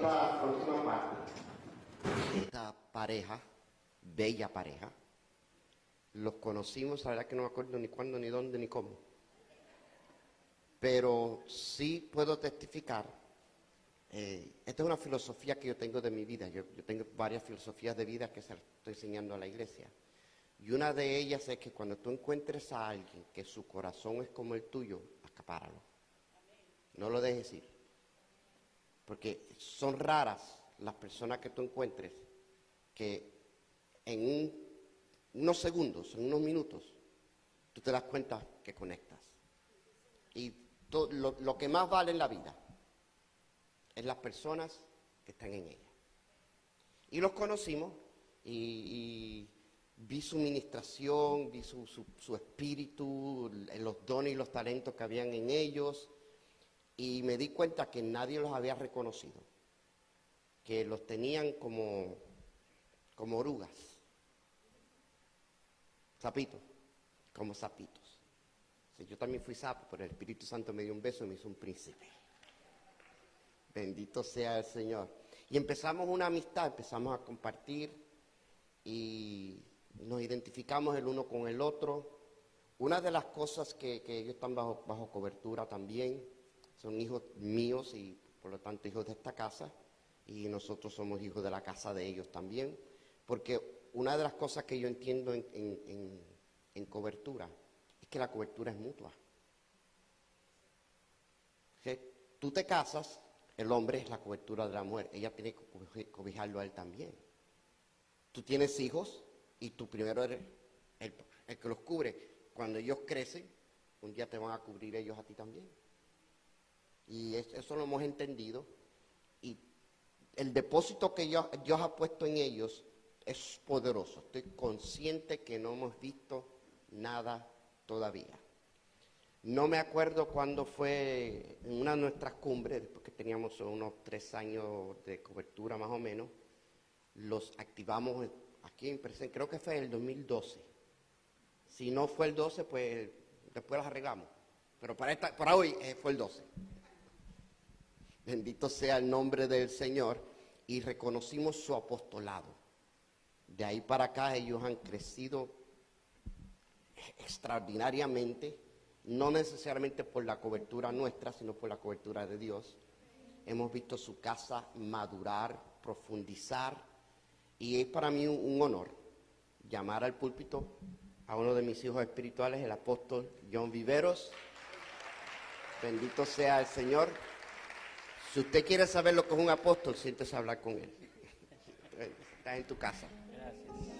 la próxima parte. Esta pareja, bella pareja, los conocimos, la verdad que no me acuerdo ni cuándo, ni dónde, ni cómo. Pero sí puedo testificar, esta es una filosofía que yo tengo de mi vida. Yo tengo varias filosofías de vida que se las estoy enseñando a la iglesia. Y una de ellas es que cuando tú encuentres a alguien que su corazón es como el tuyo, acapáralo. No lo dejes ir. Porque son raras las personas que tú encuentres que en unos segundos, en unos minutos, tú te das cuenta que conectas. Y lo que más vale en la vida es las personas que están en ella. Y los conocimos y vi su ministración, vi su espíritu, los dones y los talentos que habían en ellos, y me di cuenta que nadie los había reconocido, que los tenían como orugas, sapitos, como sapitos. Sí, yo también fui sapo, pero el Espíritu Santo me dio un beso y me hizo un príncipe. Bendito sea el Señor. Y empezamos una amistad, empezamos a compartir y nos identificamos el uno con el otro. Una de las cosas que ellos están bajo cobertura también, son hijos míos y por lo tanto hijos de esta casa, y nosotros somos hijos de la casa de ellos también, porque una de las cosas que yo entiendo en cobertura es que la cobertura es mutua. ¿Okay? Tú te casas, el hombre es la cobertura de la mujer, ella tiene que cobijarlo a él también. Tú tienes hijos y tú primero eres el que los cubre. Cuando ellos crecen, un día te van a cubrir ellos a ti también. Y eso lo hemos entendido. Y el depósito que Dios ha puesto en ellos es poderoso. Estoy consciente que no hemos visto nada todavía. No me acuerdo cuándo fue en una de nuestras cumbres, después que teníamos unos 3 años de cobertura más o menos, los activamos aquí en presente, creo que fue en el 2012. Si no fue el 12, pues después las arreglamos. Pero para hoy fue el 12. Bendito sea el nombre del Señor. Y reconocimos su apostolado. De ahí para acá ellos han crecido extraordinariamente, no necesariamente por la cobertura nuestra, sino por la cobertura de Dios. Hemos visto su casa madurar, profundizar, y es para mí un honor llamar al púlpito a uno de mis hijos espirituales, el apóstol John Viveros. Bendito sea el Señor. Si usted quiere saber lo que es un apóstol, siéntese a hablar con él. Estás en tu casa. Gracias.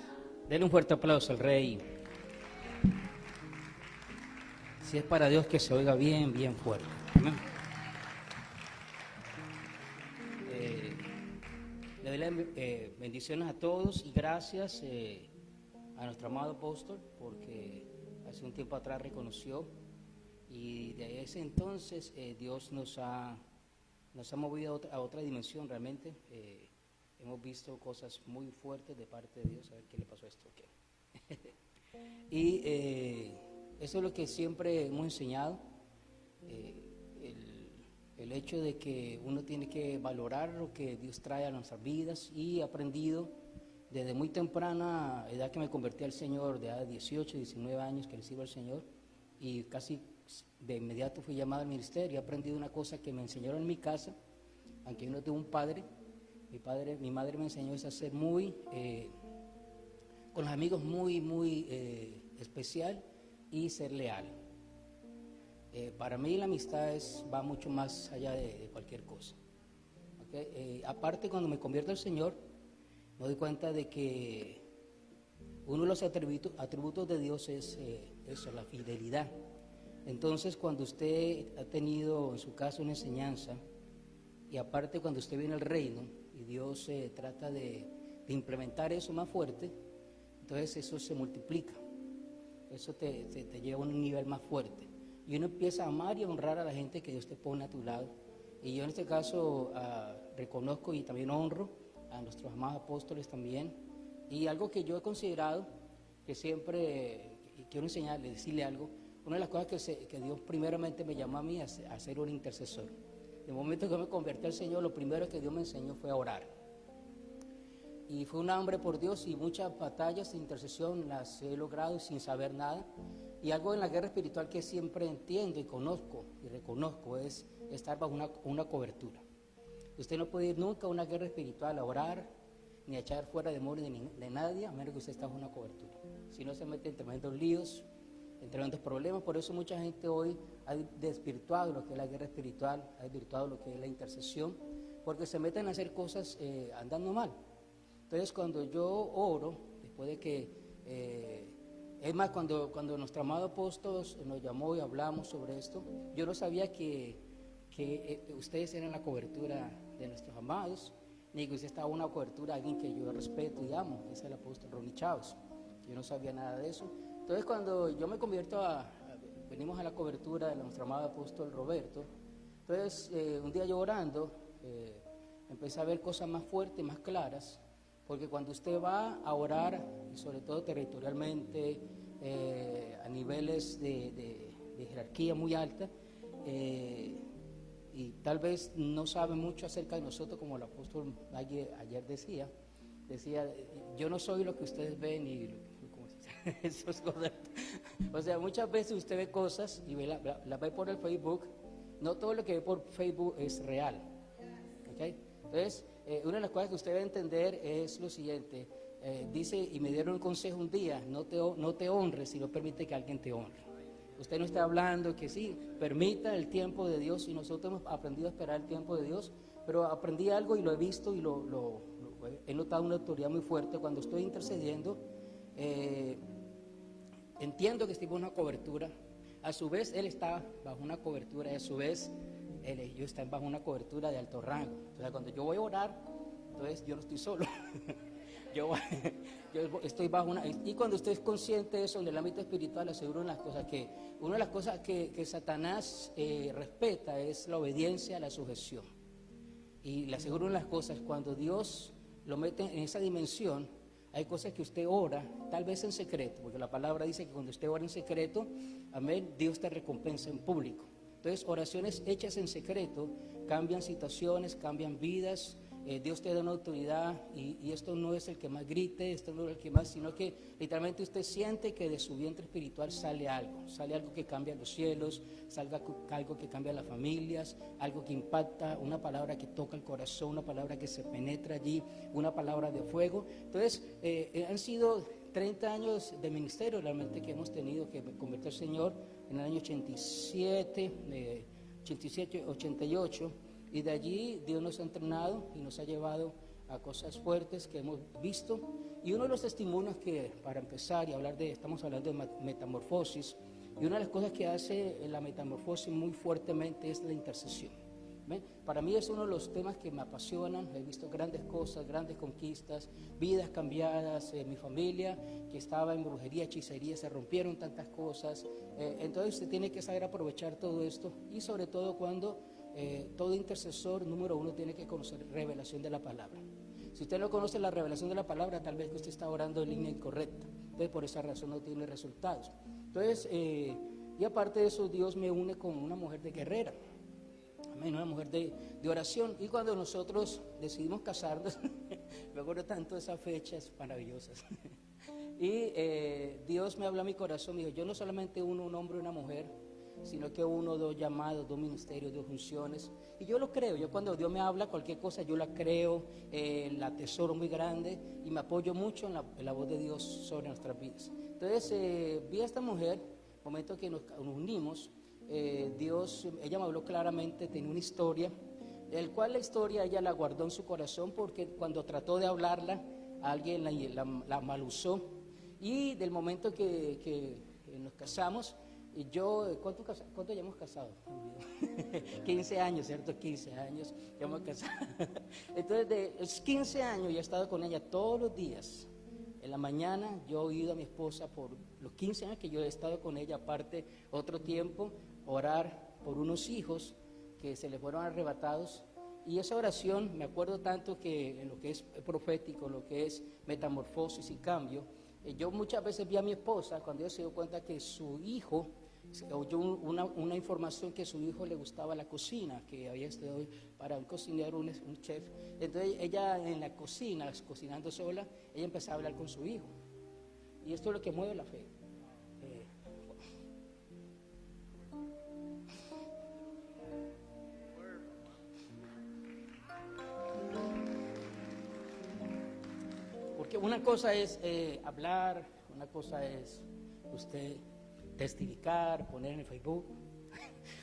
Denle un fuerte aplauso al Rey. Si es para Dios, que se oiga bien, bien fuerte. Amén. Le doy las bendiciones a todos y gracias a nuestro amado apóstol, porque hace un tiempo atrás reconoció, y de ese entonces Dios nos ha movido a otra dimensión realmente. Hemos visto cosas muy fuertes de parte de Dios. A ver qué le pasó a esto. Okay. Y eso es lo que siempre hemos enseñado, el hecho de que uno tiene que valorar lo que Dios trae a nuestras vidas, y he aprendido desde muy temprana edad que me convertí al Señor, de edad de 18, 19 años que le sirvo al Señor, y casi de inmediato fui llamado al ministerio. He aprendido una cosa que me enseñaron en mi casa, aunque yo no tuve un padre. Mi madre me enseñó a ser muy, con los amigos muy especial, y ser leal. Para mí la amistad va mucho más allá de cualquier cosa. ¿Okay? Aparte, cuando me convierto al Señor, me doy cuenta de que uno de los atributos de Dios es eso, la fidelidad. Entonces, cuando usted ha tenido en su casa una enseñanza, y aparte cuando usted viene al reino y Dios trata de implementar eso más fuerte, entonces eso se multiplica, eso te lleva a un nivel más fuerte, y uno empieza a amar y a honrar a la gente que Dios te pone a tu lado. Y yo en este caso reconozco y también honro a nuestros amados apóstoles también. Y algo que yo he considerado, que siempre quiero enseñarle, decirle algo, una de las cosas que Dios primeramente me llamó a mí a ser un intercesor. el momento que me convertí al Señor, lo primero que Dios me enseñó fue a orar. Y fue un hambre por Dios y muchas batallas de intercesión las he logrado sin saber nada. Y algo en la guerra espiritual que siempre entiendo y conozco y reconozco es estar bajo una cobertura. Usted no puede ir nunca a una guerra espiritual a orar, ni a echar fuera demonios de nadie, a menos que usted esté bajo una cobertura. Si no, se mete en tremendos líos, en tremendos problemas. Por eso mucha gente hoy ha desvirtuado lo que es la guerra espiritual, ha desvirtuado lo que es la intercesión, porque se meten a hacer cosas andando mal. Entonces, cuando yo oro, después de que, es más, cuando nuestro amado apóstol nos llamó y hablamos sobre esto, yo no sabía que ustedes eran la cobertura de nuestros amados, ni que usted estaba una cobertura de alguien que yo respeto y amo, que es el apóstol Ronnie Chávez. Yo no sabía nada de eso. Entonces, cuando yo me convierto venimos a la cobertura de nuestro amado apóstol Roberto, entonces, un día yo orando, empecé a ver cosas más fuertes, más claras, porque cuando usted va a orar, y sobre todo territorialmente, a niveles de jerarquía muy alta, y tal vez no sabe mucho acerca de nosotros, como el apóstol ayer decía, yo no soy lo que ustedes ven y ¿cómo se dice? Eso es correcto. O sea, muchas veces usted ve cosas y la ve por el Facebook, no todo lo que ve por Facebook es real, ¿okay? Entonces, una de las cosas que usted debe entender es lo siguiente, dice, y me dieron un consejo un día, no te honres si no permite que alguien te honre. Usted no está hablando que sí, permita el tiempo de Dios, y nosotros hemos aprendido a esperar el tiempo de Dios, pero aprendí algo y lo he visto y he notado una autoridad muy fuerte cuando estoy intercediendo. Entiendo que estoy bajo una cobertura, a su vez él está bajo una cobertura y a su vez yo estoy bajo una cobertura de alto rango. Entonces, cuando yo voy a orar, entonces yo no estoy solo. yo estoy bajo una... Y cuando usted es consciente de eso en el ámbito espiritual, aseguro una de las cosas que Satanás respeta es la obediencia, la sujeción. Y le aseguro una de las cosas, cuando Dios lo mete en esa dimensión, hay cosas que usted ora, tal vez en secreto, porque la palabra dice que cuando usted ora en secreto, amén, Dios te recompensa en público. Entonces, oraciones hechas en secreto cambian situaciones, cambian vidas. Dios te da una autoridad y esto no es el que más grite, esto no es el que más, sino que literalmente usted siente que de su vientre espiritual sale algo que cambia los cielos, salga algo que cambia las familias, algo que impacta, una palabra que toca el corazón, una palabra que se penetra allí, una palabra de fuego. Entonces, han sido 30 años de ministerio realmente que hemos tenido, que me convirtió el Señor en el año 87, 88, y de allí Dios nos ha entrenado y nos ha llevado a cosas fuertes que hemos visto. Y uno de los testimonios que, para empezar y estamos hablando de metamorfosis, y una de las cosas que hace la metamorfosis muy fuertemente es la intercesión. ¿Ven? Para mí es uno de los temas que me apasionan. He visto grandes cosas, grandes conquistas, vidas cambiadas, mi familia que estaba en brujería, hechicería, se rompieron tantas cosas. Entonces usted tiene que saber aprovechar todo esto, y sobre todo cuando todo intercesor, número uno, tiene que conocer revelación de la palabra. Si usted no conoce la revelación de la palabra, tal vez que usted está orando en línea incorrecta. Entonces, por esa razón no tiene resultados. Entonces, y aparte de eso, Dios me une con una mujer de guerrera. Amén, una mujer de oración. Y cuando nosotros decidimos casarnos, me acuerdo tanto de esas fechas maravillosas. Y Dios me habló a mi corazón, me dijo, yo no solamente uno un hombre y una mujer, sino que uno, dos llamados, dos ministerios, dos funciones. Y yo lo creo, yo cuando Dios me habla cualquier cosa, yo la creo, la atesoro muy grande y me apoyo mucho en la voz de Dios sobre nuestras vidas. Entonces vi a esta mujer, momento que nos unimos, ella me habló claramente, tenía una historia, el cual la historia ella la guardó en su corazón porque cuando trató de hablarla, alguien la malusó. Y del momento que nos casamos, y yo, ¿cuánto ya hemos casado? 15 años, ¿cierto? 15 años ya hemos casado. Entonces, de los 15 años yo he estado con ella todos los días. En la mañana yo he oído a mi esposa por los 15 años que yo he estado con ella, aparte otro tiempo, orar por unos hijos que se le fueron arrebatados. Y esa oración, me acuerdo tanto que en lo que es profético, lo que es metamorfosis y cambio, yo muchas veces vi a mi esposa cuando ella se dio cuenta que su hijo oyó una información que a su hijo le gustaba la cocina, que había estudiado para un cocinero, un chef. Entonces ella en la cocina, cocinando sola, ella empezó a hablar con su hijo. Y esto es lo que mueve la fe. Porque una cosa es hablar, una cosa es usted testificar, poner en el Facebook,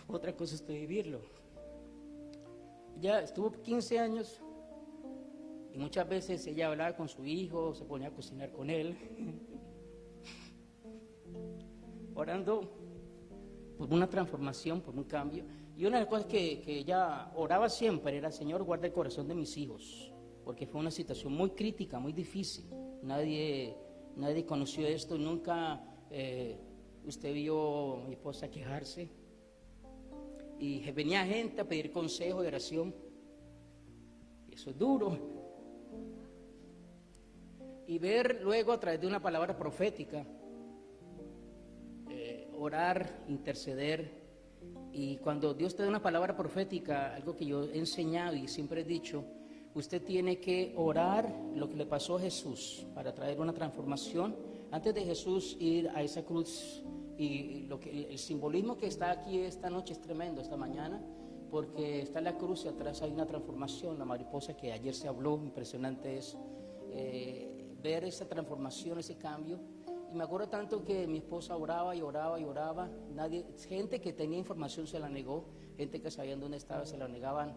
otra cosa es vivirlo. Ya estuvo 15 años y muchas veces ella hablaba con su hijo, se ponía a cocinar con él, orando por una transformación, por un cambio. Y una de las cosas que ella oraba siempre era: Señor, guarda el corazón de mis hijos, porque fue una situación muy crítica, muy difícil. Nadie conoció esto, nunca usted vio a mi esposa quejarse. Y venía gente a pedir consejo de oración. Y eso es duro. Y ver luego a través de una palabra profética, orar, interceder. Y cuando Dios te da una palabra profética, algo que yo he enseñado y siempre he dicho, usted tiene que orar lo que le pasó a Jesús para traer una transformación. Antes de Jesús ir a esa cruz, y el simbolismo que está aquí esta noche es tremendo, esta mañana, porque está en la cruz y atrás hay una transformación, la mariposa que ayer se habló, impresionante es ver esa transformación, ese cambio. Y me acuerdo tanto que mi esposa oraba y oraba y oraba. Gente que tenía información se la negó, gente que sabían dónde estaba se la negaban.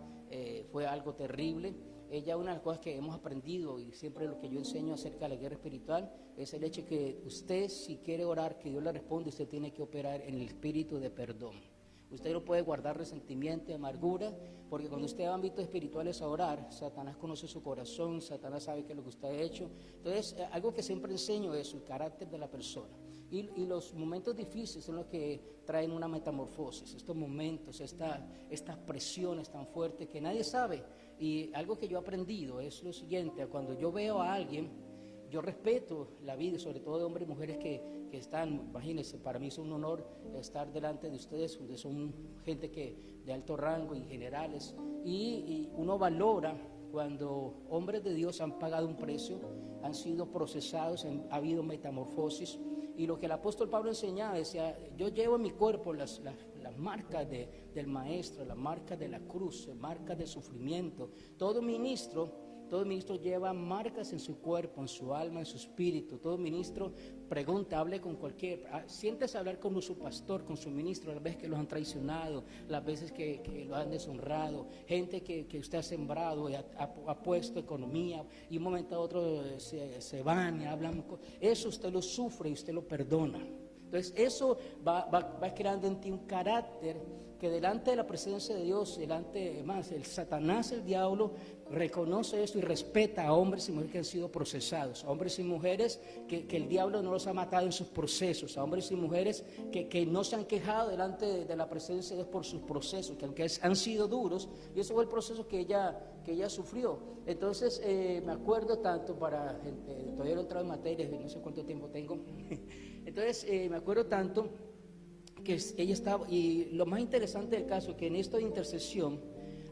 Fue algo terrible. Ella, una de las cosas que hemos aprendido y siempre lo que yo enseño acerca de la guerra espiritual es el hecho que usted, si quiere orar, que Dios le responde, usted tiene que operar en el espíritu de perdón. Usted no puede guardar resentimiento y amargura, porque cuando usted va a ámbitos espirituales a orar, Satanás conoce su corazón, Satanás sabe qué es lo que usted ha hecho. Entonces, algo que siempre enseño es el carácter de la persona. Y los momentos difíciles son los que traen una metamorfosis, estos momentos, estas presiones tan fuertes que nadie sabe. Y algo que yo he aprendido es lo siguiente: cuando yo veo a alguien, yo respeto la vida, sobre todo de hombres y mujeres que están, imagínense, para mí es un honor estar delante de ustedes, son gente de alto rango y generales, y uno valora cuando hombres de Dios han pagado un precio, han sido procesados, ha habido metamorfosis. Y lo que el apóstol Pablo enseñaba, decía: yo llevo en mi cuerpo las marcas del maestro, las marcas de la cruz, marcas de sufrimiento. Todo ministro lleva marcas en su cuerpo, en su alma, en su espíritu. Todo ministro pregunta, hable con siéntese a hablar con su pastor, con su ministro, las veces que los han traicionado, las veces que lo han deshonrado, gente que usted ha sembrado y ha puesto economía, y un momento a otro se van y hablan. Eso usted lo sufre y usted lo perdona. Entonces eso va creando en ti un carácter que delante de la presencia de Dios, el Satanás, el diablo, reconoce esto y respeta a hombres y mujeres que han sido procesados, a hombres y mujeres que el diablo no los ha matado en sus procesos, a hombres y mujeres que no se han quejado delante de la presencia de Dios por sus procesos, que aunque han sido duros, y ese fue el proceso que ella sufrió. Entonces me acuerdo tanto, todavía no he entrado en materia, no sé cuánto tiempo tengo. Entonces me acuerdo tanto que ella estaba, y lo más interesante del caso es que en esta intercesión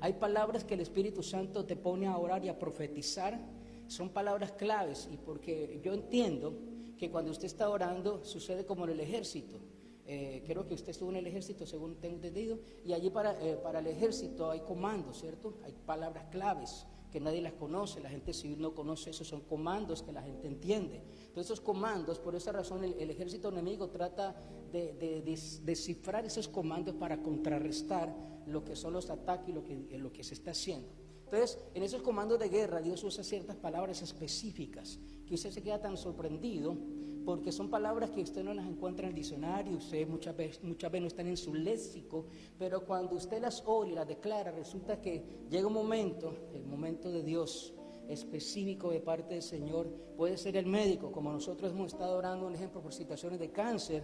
hay palabras que el Espíritu Santo te pone a orar y a profetizar, son palabras claves, y porque yo entiendo que cuando usted está orando sucede como en el ejército. Creo que usted estuvo en el ejército, según tengo entendido, y allí para el ejército hay comandos, ¿cierto? Hay palabras claves que nadie las conoce, la gente civil no conoce eso, son comandos que la gente entiende. Entonces esos comandos, por esa razón el ejército enemigo trata de descifrar esos comandos para contrarrestar lo que son los ataques y lo que se está haciendo. Entonces, en esos comandos de guerra, Dios usa ciertas palabras específicas que usted se queda tan sorprendido, porque son palabras que usted no las encuentra en el diccionario, usted muchas veces no están en su léxico, pero cuando usted las oye y las declara, resulta que llega un momento, el momento de Dios específico de parte del Señor. Puede ser el médico, como nosotros hemos estado orando, un ejemplo, por situaciones de cáncer,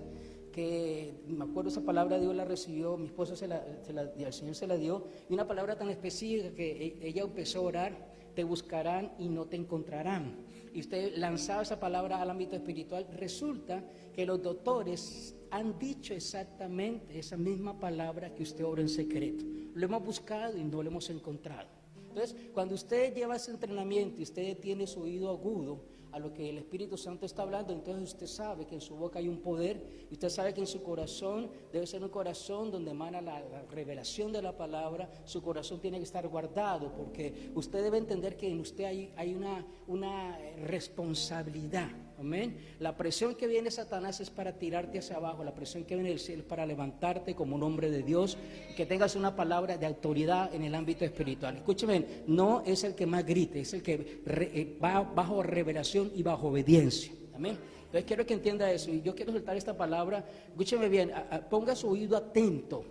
que me acuerdo esa palabra Dios la recibió, mi esposa el Señor se la dio, y una palabra tan específica que ella empezó a orar. te buscarán y no te encontrarán. Y usted lanzaba esa palabra al ámbito espiritual, resulta que los doctores han dicho exactamente esa misma palabra que usted obra en secreto. Lo hemos buscado y no lo hemos encontrado. Entonces, cuando usted lleva ese entrenamiento y usted tiene su oído agudo a lo que el Espíritu Santo está hablando, entonces usted sabe que en su boca hay un poder, y usted sabe que en su corazón debe ser un corazón donde emana la revelación de la palabra. Su corazón tiene que estar guardado, porque usted debe entender que en usted hay una responsabilidad. Amén. La presión que viene de Satanás es para tirarte hacia abajo. La presión que viene del cielo es para levantarte como un hombre de Dios, y que tengas una palabra de autoridad en el ámbito espiritual. Escúcheme, no es el que más grite, es el que va bajo revelación y bajo obediencia. Amén. Entonces quiero que entienda eso, y yo quiero soltar esta palabra. Escúcheme bien, ponga su oído atento,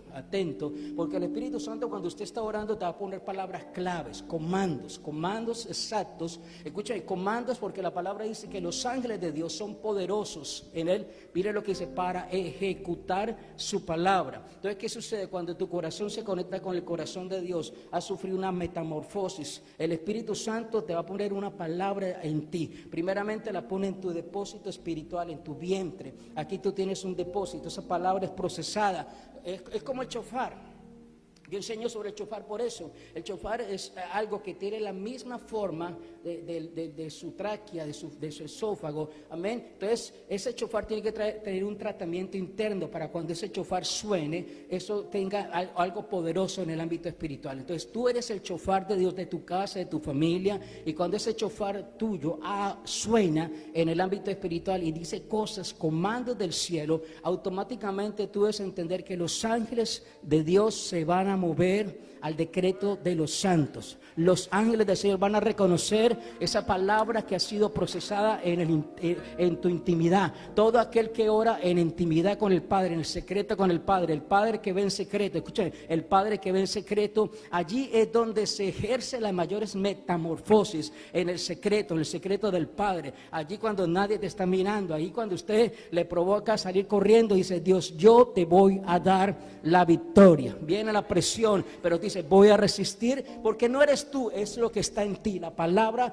porque el Espíritu Santo, cuando usted está orando, te va a poner palabras claves, comandos exactos. Escúcheme, comandos, porque la palabra dice que los ángeles de Dios son poderosos en él. Mire lo que dice, para ejecutar su palabra. Entonces, ¿qué sucede? Cuando tu corazón se conecta con el corazón de Dios, has sufrido una metamorfosis. El Espíritu Santo te va a poner una palabra en ti. Primeramente la pone en tu depósito espiritual, en tu vientre. Aquí tú tienes un depósito, esa palabra es procesada. Es como el shofar. Yo enseño sobre el shofar por eso. El shofar es algo que tiene la misma forma de su tráquea, de su esófago. Amén. Entonces, ese shofar tiene que tener un tratamiento interno para cuando ese shofar suene, eso tenga algo poderoso en el ámbito espiritual. Entonces, tú eres el shofar de Dios, de tu casa, de tu familia, y cuando ese shofar tuyo suena en el ámbito espiritual y dice cosas, comandos del cielo, automáticamente tú debes entender que los ángeles de Dios se van a mover al decreto de los santos. Los ángeles del Señor van a reconocer esa palabra que ha sido procesada en tu intimidad. Todo aquel que ora en intimidad con el Padre, en el secreto con el Padre que ve en secreto, escuchen, el Padre que ve en secreto, allí es donde se ejerce las mayores metamorfosis, en el secreto del Padre. Allí cuando nadie te está mirando, ahí cuando usted le provoca salir corriendo, dice: Dios, yo te voy a dar la victoria. Viene la presión, pero dice: voy a resistir, porque no eres tú, es lo que está en ti. La palabra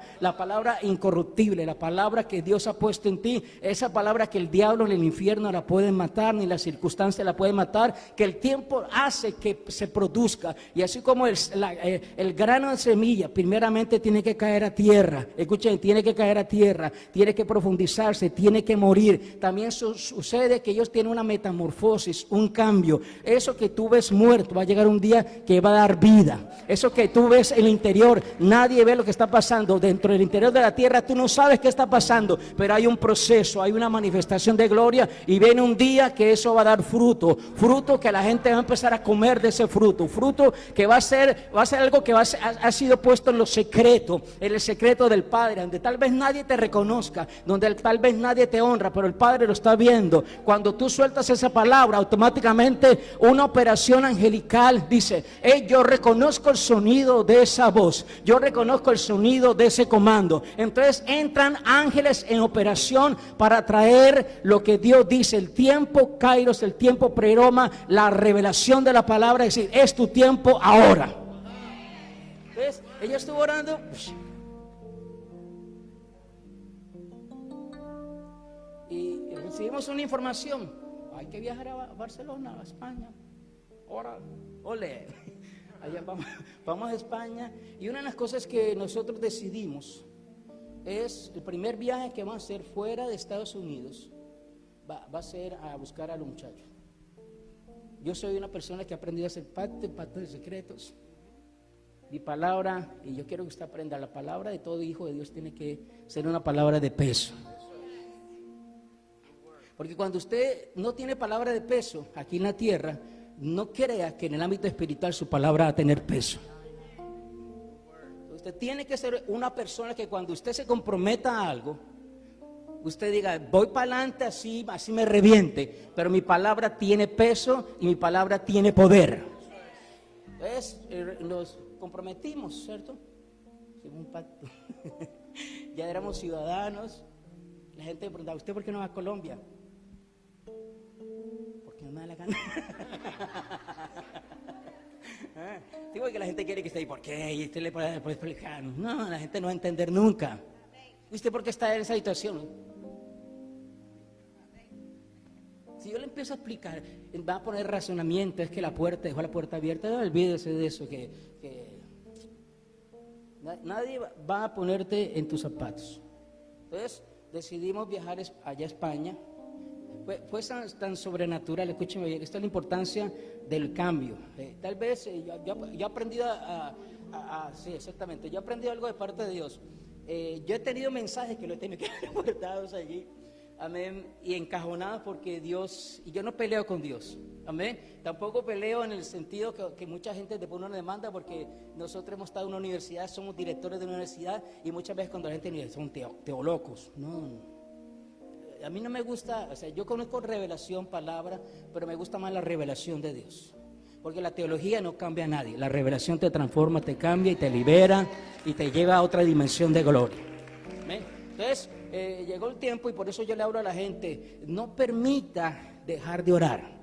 incorruptible, la palabra que Dios ha puesto en ti, esa palabra que el diablo ni el infierno la pueden matar, ni la circunstancia la puede matar, que el tiempo hace que se produzca. Y así como el grano de semilla primeramente tiene que caer a tierra, escuchen, tiene que caer a tierra, tiene que profundizarse, tiene que morir. También sucede que ellos tienen una metamorfosis, un cambio. Eso que tú ves muerto va a llegar un día que va a dar vida. Eso que tú ves en el interior, nadie ve lo que está pasando dentro del interior de la tierra, tú no sabes qué está pasando, pero hay un proceso, hay una manifestación de gloria, y viene un día que eso va a dar fruto que la gente va a empezar a comer de ese fruto que va a ser algo que ha sido puesto en lo secreto, en el secreto del Padre, donde tal vez nadie te reconozca, donde tal vez nadie te honra, pero el Padre lo está viendo. Cuando tú sueltas esa palabra, automáticamente una operación angelical dice: yo reconozco el sonido de esa voz, yo reconozco el sonido de ese comando. Entonces entran ángeles en operación para traer lo que Dios dice, el tiempo kairos, el tiempo preroma, la revelación de la palabra, es decir, es tu tiempo ahora. Entonces ella estuvo orando y recibimos una información: hay que viajar a Barcelona, a España. Ahora, ole, allá vamos a España. Y una de las cosas que nosotros decidimos es el primer viaje que vamos a hacer fuera de Estados Unidos, va a ser a buscar a los muchachos. Yo soy una persona que ha aprendido a hacer pactos de secretos. Mi palabra, y yo quiero que usted aprenda, la palabra de todo hijo de Dios tiene que ser una palabra de peso. Porque cuando usted no tiene palabra de peso aquí en la tierra, no crea que en el ámbito espiritual su palabra va a tener peso. Usted tiene que ser una persona que cuando usted se comprometa a algo, usted diga: voy para adelante, así me reviente, pero mi palabra tiene peso y mi palabra tiene poder. Entonces nos comprometimos, ¿cierto? Hicimos un pacto. Ya éramos ciudadanos. La gente me preguntaba: ¿usted por qué no va a Colombia? Porque no me da la gana. Digo que la gente quiere que esté ahí, ¿por qué? Y usted le puede explicar. No, la gente no va a entender nunca. ¿Y usted por qué está en esa situación? Si yo le empiezo a explicar, va a poner razonamiento, es que dejó la puerta abierta, no olvídese de eso, que nadie va a ponerte en tus zapatos. Entonces decidimos viajar allá a España. Fue tan sobrenatural, escúcheme bien, esta es la importancia del cambio. Tal vez yo he aprendido sí, exactamente, yo he aprendido algo de parte de Dios. Yo he tenido mensajes que lo he tenido que haber guardados allí, amén, y encajonados porque Dios, y yo no peleo con Dios, amén, tampoco peleo en el sentido que mucha gente te pone una demanda porque nosotros hemos estado en una universidad, somos directores de una universidad y muchas veces cuando la gente dice son teolocos, no. A mí no me gusta, o sea, yo conozco revelación, palabra, pero me gusta más la revelación de Dios. Porque la teología no cambia a nadie. La revelación te transforma, te cambia y te libera y te lleva a otra dimensión de gloria. ¿Ven? Entonces, llegó el tiempo y por eso yo le hablo a la gente, no permita dejar de orar.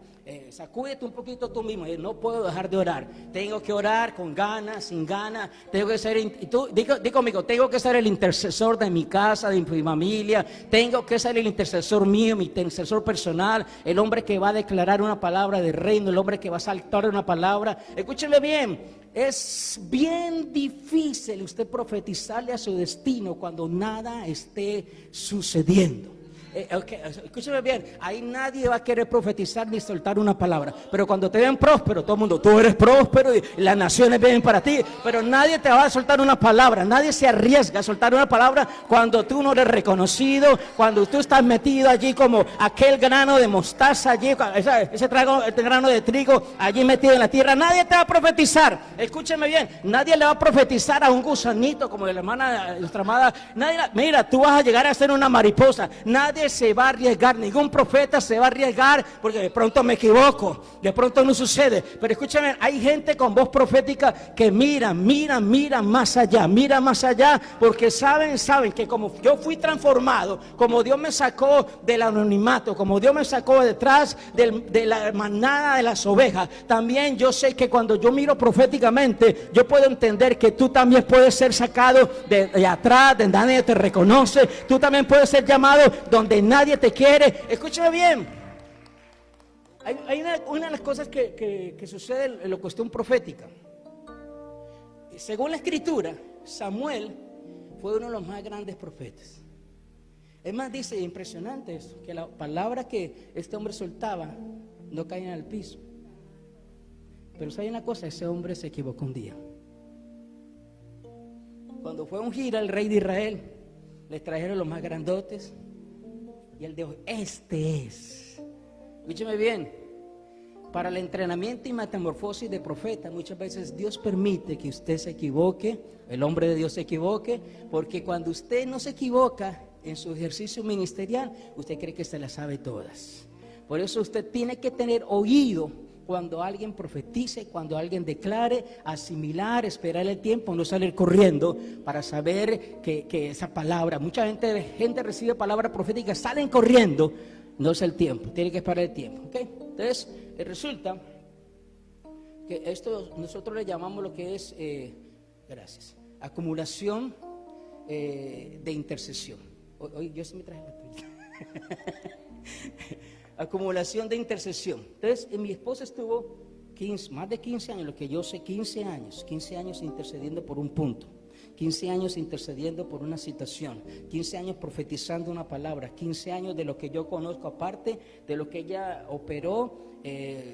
Sacúdete un poquito tú mismo, no puedo dejar de orar, tengo que orar con ganas, sin ganas, tengo que ser, di conmigo, tengo que ser el intercesor de mi casa, de mi familia, tengo que ser el intercesor mío, mi intercesor personal, el hombre que va a declarar una palabra de reino, el hombre que va a saltar una palabra. Escúcheme bien, es bien difícil usted profetizarle a su destino cuando nada esté sucediendo. Escúchame bien, ahí nadie va a querer profetizar ni soltar una palabra, pero cuando te ven próspero, todo el mundo, tú eres próspero y las naciones vienen para ti, pero nadie te va a soltar una palabra, nadie se arriesga a soltar una palabra cuando tú no eres reconocido, cuando tú estás metido allí como aquel grano de mostaza allí, ese grano de trigo allí metido en la tierra. Nadie te va a profetizar, escúchame bien, nadie le va a profetizar a un gusanito como la hermana, nuestra amada, nadie, mira, tú vas a llegar a ser una mariposa, nadie se va a arriesgar, ningún profeta se va a arriesgar porque de pronto me equivoco, de pronto no sucede, pero escúchame, hay gente con voz profética que mira más allá, porque saben que como yo fui transformado, como Dios me sacó del anonimato, como Dios me sacó detrás de la manada de las ovejas, también yo sé que cuando yo miro proféticamente, yo puedo entender que tú también puedes ser sacado de atrás, de nadie te reconoce, tú también puedes ser llamado donde nadie te quiere. Escúchame bien, hay una de las cosas que sucede en la cuestión profética. Según la escritura, Samuel fue uno de los más grandes profetas. Es más, dice, impresionante esto, que la palabra que este hombre soltaba no caía en el piso. Pero ¿sabe una cosa? Ese hombre se equivocó un día. Cuando fue a ungir al rey de Israel, les trajeron los más grandotes y él dijo, este es. Escúcheme bien, para el entrenamiento y metamorfosis de profeta, muchas veces Dios permite que usted se equivoque, el hombre de Dios se equivoque, porque cuando usted no se equivoca en su ejercicio ministerial, usted cree que se las sabe todas. Por eso usted tiene que tener oído cuando alguien profetice, cuando alguien declare, asimilar, esperar el tiempo, no salir corriendo para saber que esa palabra, mucha gente recibe palabra profética, salen corriendo, no es el tiempo, tiene que esperar el tiempo, ¿ok? Entonces, resulta que esto nosotros le llamamos lo que es, acumulación de intercesión. Hoy yo sí me traje la tuya. Acumulación de intercesión. Entonces, mi esposa estuvo más de 15 años, lo que yo sé, 15 años intercediendo por un punto, 15 años intercediendo por una situación, 15 años profetizando una palabra, 15 años de lo que yo conozco, aparte de lo que ella operó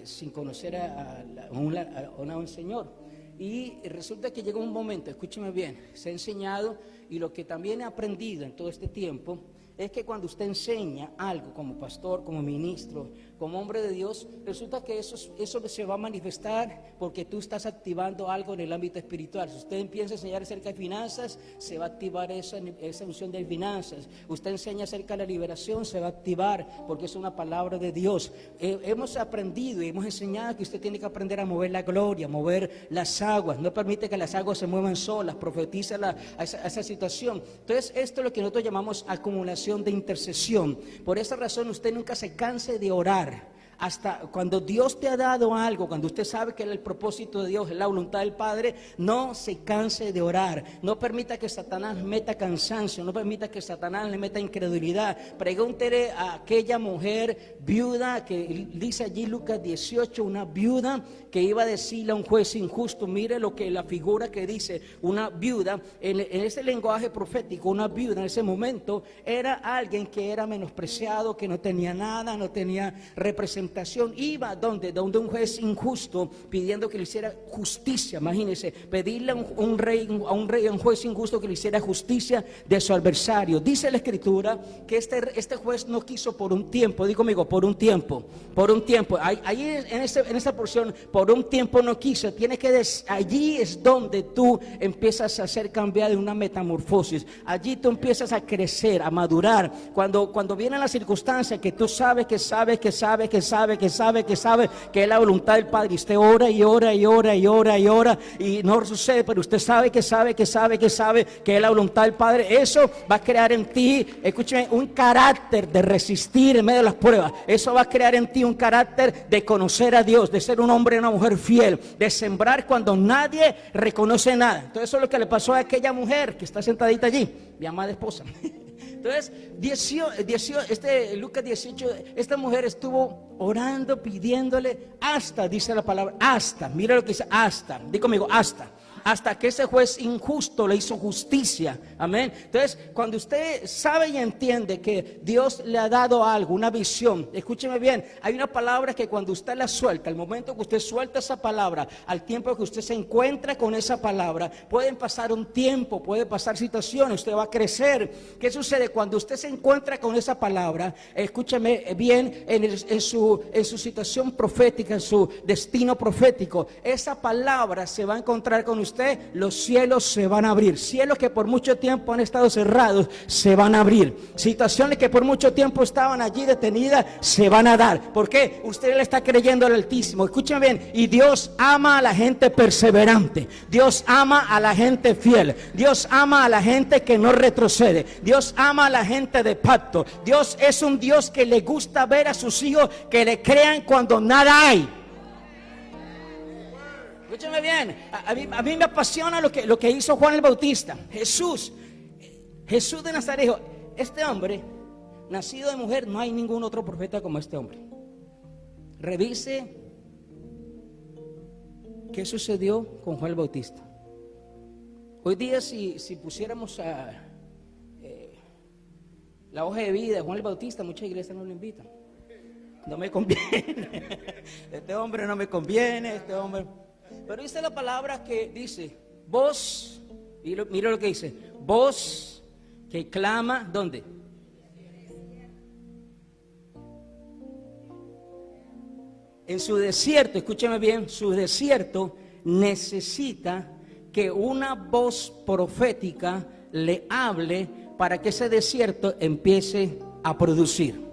sin conocer a un Señor. Y resulta que llegó un momento, escúcheme bien, se ha enseñado y lo que también he aprendido en todo este tiempo es que cuando usted enseña algo como pastor, como ministro, como hombre de Dios, resulta que eso se va a manifestar porque tú estás activando algo en el ámbito espiritual. Si usted empieza a enseñar acerca de finanzas, se va a activar esa unción de finanzas. Usted enseña acerca de la liberación, se va a activar porque es una palabra de Dios. Hemos aprendido y hemos enseñado que usted tiene que aprender a mover la gloria, a mover las aguas. No permite que las aguas se muevan solas, profetiza a esa situación. Entonces, esto es lo que nosotros llamamos acumulación de intercesión. Por esa razón usted nunca se canse de orar. hasta cuando Dios te ha dado algo, cuando usted sabe que es el propósito de Dios, es la voluntad del Padre, no se canse de orar. No permita que Satanás meta cansancio, no permita que Satanás le meta incredulidad. Pregúntele a aquella mujer viuda que dice allí Lucas 18, una viuda que iba a decirle a un juez injusto. Mire lo que la figura que dice una viuda, en ese lenguaje profético, una viuda en ese momento era alguien que era menospreciado, que no tenía nada, no tenía representación. Iba donde un juez injusto pidiendo que le hiciera justicia. Imagínense, pedirle a un juez injusto que le hiciera justicia de su adversario. Dice la Escritura que este juez no quiso por un tiempo. Digo conmigo, por un tiempo. Ahí en esa porción, por un tiempo no quiso. Allí es donde tú empiezas a ser cambiado en una metamorfosis. Allí tú empiezas a crecer, a madurar. Cuando vienen las circunstancias que tú sabes que es la voluntad del Padre, y usted ora y no sucede, pero usted sabe que es la voluntad del Padre. Eso va a crear en ti, escúcheme, un carácter de resistir en medio de las pruebas. Eso va a crear en ti un carácter de conocer a Dios, de ser un hombre y una mujer fiel, de sembrar cuando nadie reconoce nada. Entonces eso es lo que le pasó a aquella mujer que está sentadita allí, mi amada esposa. Entonces, Lucas 18, esta mujer estuvo orando, pidiéndole hasta, dice la palabra, hasta, mira lo que dice, hasta, di conmigo, hasta que ese juez injusto le hizo justicia. Amén. Entonces, cuando usted sabe y entiende que Dios le ha dado algo, una visión, escúcheme bien, hay una palabra que cuando usted la suelta, al momento que usted suelta esa palabra, al tiempo que usted se encuentra con esa palabra, pueden pasar un tiempo, puede pasar situaciones, usted va a crecer. ¿Qué sucede? Cuando usted se encuentra con esa palabra, escúcheme bien, en su situación profética, en su destino profético, esa palabra se va a encontrar con usted. Los cielos se van a abrir. Cielos que por mucho tiempo han estado cerrados se van a abrir. Situaciones que por mucho tiempo estaban allí detenidas se van a dar. ¿Por qué? Usted le está creyendo al Altísimo. Escúchame bien. Y Dios ama a la gente perseverante. Dios ama a la gente fiel. Dios ama a la gente que no retrocede. Dios ama a la gente de pacto. Dios es un Dios que le gusta ver a sus hijos que le crean cuando nada hay. Escúchame bien, a mí me apasiona lo que hizo Juan el Bautista. Jesús de Nazaret. Este hombre, nacido de mujer, no hay ningún otro profeta como este hombre. Revise qué sucedió con Juan el Bautista. Hoy día si pusiéramos la hoja de vida de Juan el Bautista, muchas iglesias no lo invitan. No me conviene. Este hombre no me conviene, este hombre. Pero dice la palabra que dice, voz, mira lo que dice, voz que clama, ¿dónde? En su desierto, escúchame bien, su desierto necesita que una voz profética le hable para que ese desierto empiece a producir.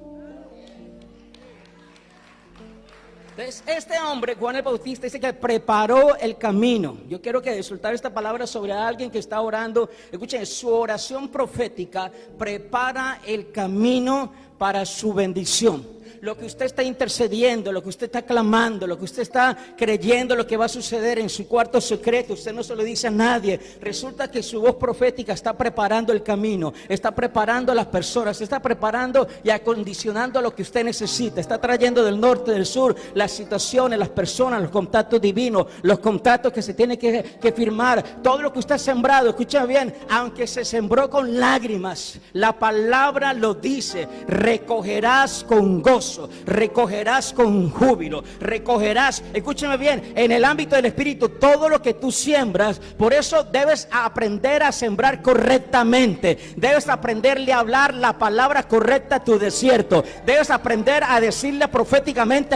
Entonces, este hombre, Juan el Bautista, dice que preparó el camino. Yo quiero que soltar esta palabra sobre alguien que está orando. Escuchen, su oración profética prepara el camino para su bendición. Lo que usted está intercediendo, lo que usted está clamando, lo que usted está creyendo, lo que va a suceder en su cuarto secreto, usted no se lo dice a nadie. Resulta que su voz profética está preparando el camino, está preparando a las personas, está preparando y acondicionando lo que usted necesita. Está trayendo del norte, del sur, las situaciones, las personas, los contactos divinos, los contactos que se tienen que firmar. Todo lo que usted ha sembrado, escucha bien, aunque se sembró con lágrimas, la palabra lo dice, recogerás con gozo. Recogerás con júbilo, recogerás, escúchame bien, en el ámbito del espíritu, todo lo que tú siembras. Por eso debes aprender a sembrar correctamente, debes aprenderle a hablar la palabra correcta a tu desierto, debes aprender a decirle proféticamente